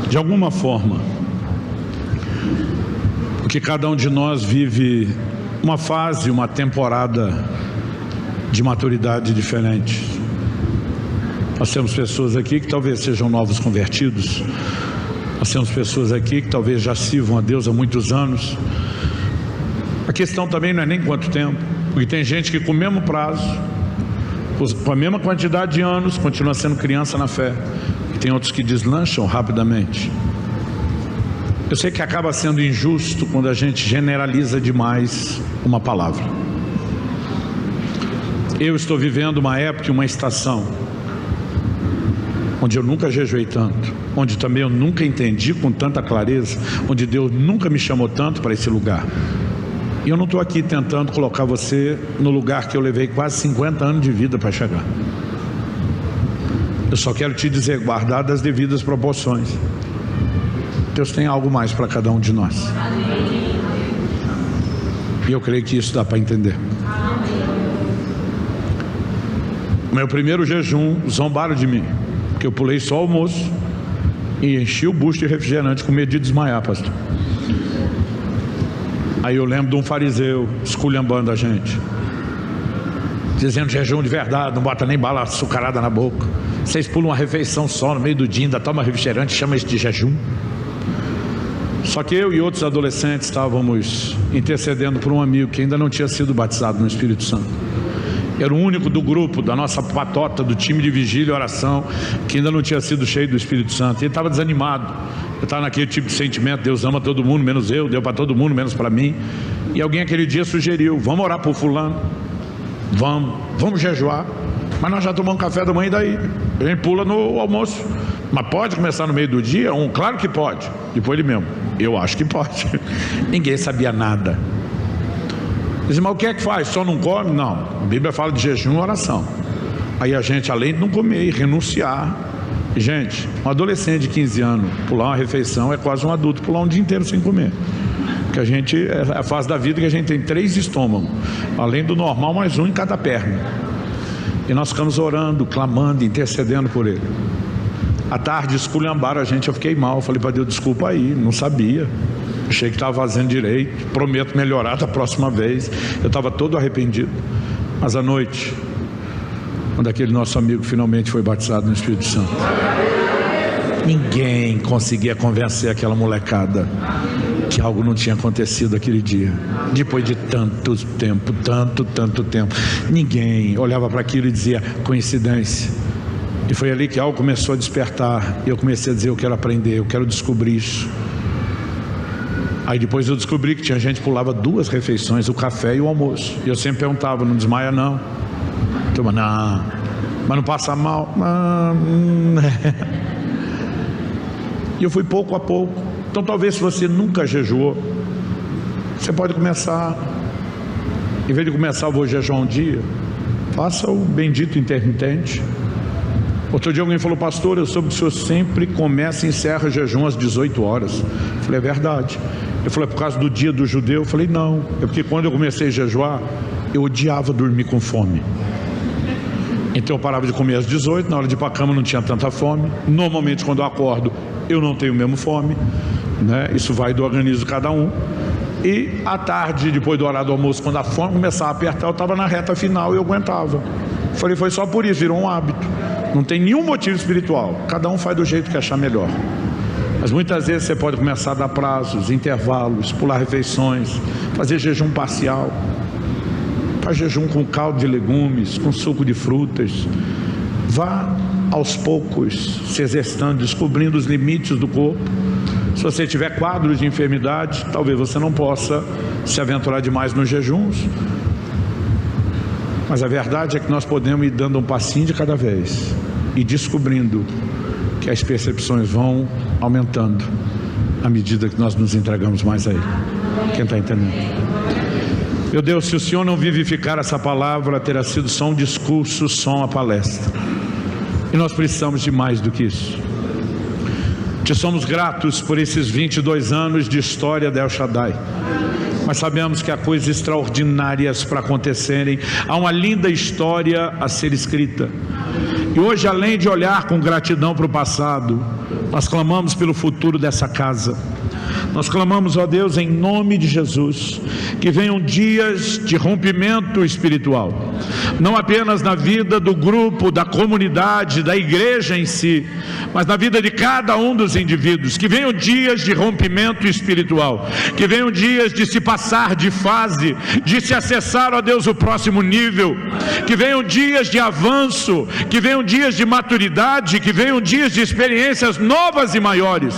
De alguma forma, porque cada um de nós vive uma fase, uma temporada de maturidade diferente. Nós temos pessoas aqui que talvez sejam novos convertidos. Nós temos pessoas aqui que talvez já sirvam a Deus há muitos anos. A questão também não é nem quanto tempo, porque tem gente que com o mesmo prazo, com a mesma quantidade de anos, continua sendo criança na fé. E tem outros que deslancham rapidamente. Eu sei que acaba sendo injusto quando a gente generaliza demais uma palavra. Eu estou vivendo uma época e uma estação onde eu nunca jejuei tanto, onde também eu nunca entendi com tanta clareza, onde Deus nunca me chamou tanto para esse lugar. E eu não estou aqui tentando colocar você no lugar que eu levei quase 50 anos de vida para chegar. Eu só quero te dizer, guardadas as devidas proporções, Deus tem algo mais para cada um de nós. E eu creio que isso dá para entender. O meu primeiro jejum, zombaram de mim, porque eu pulei só o almoço e enchi o bucho de refrigerante com medo de desmaiar, pastor. Aí eu lembro de um fariseu esculhambando a gente, dizendo jejum de verdade, não bota nem bala açucarada na boca. Vocês pulam uma refeição só no meio do dia, ainda toma refrigerante, chama isso de jejum. Só que eu e outros adolescentes estávamos intercedendo por um amigo que ainda não tinha sido batizado no Espírito Santo. Era o único do grupo, da nossa patota, do time de vigília e oração, que ainda não tinha sido cheio do Espírito Santo. Ele estava desanimado. Eu estava naquele tipo de sentimento, Deus ama todo mundo, menos eu, deu para todo mundo, menos para mim. E alguém aquele dia sugeriu, vamos orar por fulano, vamos jejuar. Mas nós já tomamos café da manhã e daí? A gente pula no almoço. Mas pode começar no meio do dia? Claro que pode. Depois ele mesmo, eu acho que pode. Ninguém sabia nada. Diz, mas o que é que faz? Só não come? Não, a Bíblia fala de jejum e oração. Aí a gente, além de não comer e renunciar, gente, um adolescente de 15 anos pular uma refeição é quase um adulto pular um dia inteiro sem comer. Porque a gente, é a fase da vida que a gente tem 3 estômagos, além do normal, mais um em cada perna. E nós ficamos orando, clamando, intercedendo por ele. À tarde esculhambaram a gente, eu fiquei mal, eu falei para Deus, desculpa aí, não sabia, achei que estava fazendo direito, prometo melhorar da próxima vez. Eu estava todo arrependido. Mas à noite, quando aquele nosso amigo finalmente foi batizado no Espírito Santo, ninguém conseguia convencer aquela molecada que algo não tinha acontecido aquele dia. Depois de tanto tempo, ninguém olhava para aquilo e dizia coincidência. E foi ali que algo começou a despertar. E eu comecei a dizer, eu quero aprender, eu quero descobrir isso. Aí depois eu descobri que tinha gente que pulava 2 refeições, o café e o almoço. E eu sempre perguntava, não desmaia não? Turma, não. Mas não passa mal? E eu fui pouco a pouco. Então talvez se você nunca jejuou, você pode começar. Em vez de começar, eu vou jejuar um dia, faça o bendito intermitente. Outro dia alguém falou, pastor, eu soube que o senhor sempre começa e encerra jejum às 18 horas. Eu falei, é verdade. Ele falou, é por causa do dia do judeu? Eu falei, não, é porque quando eu comecei a jejuar, eu odiava dormir com fome. Então eu parava de comer às 18, na hora de ir para a cama não tinha tanta fome. Normalmente quando eu acordo, eu não tenho mesmo fome, né? Isso vai do organismo de cada um. E à tarde, depois do horário do almoço, quando a fome começava a apertar, eu estava na reta final e eu aguentava. Eu falei, foi só por isso, virou um hábito. Não tem nenhum motivo espiritual, cada um faz do jeito que achar melhor. Mas muitas vezes você pode começar a dar prazos, intervalos, pular refeições, fazer jejum parcial. Faz jejum com caldo de legumes, com suco de frutas. Vá aos poucos se exercitando, descobrindo os limites do corpo. Se você tiver quadros de enfermidade, talvez você não possa se aventurar demais nos jejuns. Mas a verdade é que nós podemos ir dando um passinho de cada vez e descobrindo que as percepções vão aumentando à medida que nós nos entregamos mais a Ele. Quem está entendendo? Meu Deus, se o Senhor não vivificar essa palavra, terá sido só um discurso, só uma palestra. E nós precisamos de mais do que isso. Te somos gratos por esses 22 anos de história da El Shaddai. Mas sabemos que há coisas extraordinárias para acontecerem. Há uma linda história a ser escrita. E hoje, além de olhar com gratidão para o passado, nós clamamos pelo futuro dessa casa. Nós clamamos, ó Deus, em nome de Jesus, que venham dias de rompimento espiritual, não apenas na vida do grupo, da comunidade, da igreja em si, mas na vida de cada um dos indivíduos. Que venham dias de rompimento espiritual, que venham dias de se passar de fase, de se acessar, ó Deus, o próximo nível, que venham dias de avanço, que venham dias de maturidade, que venham dias de experiências novas e maiores.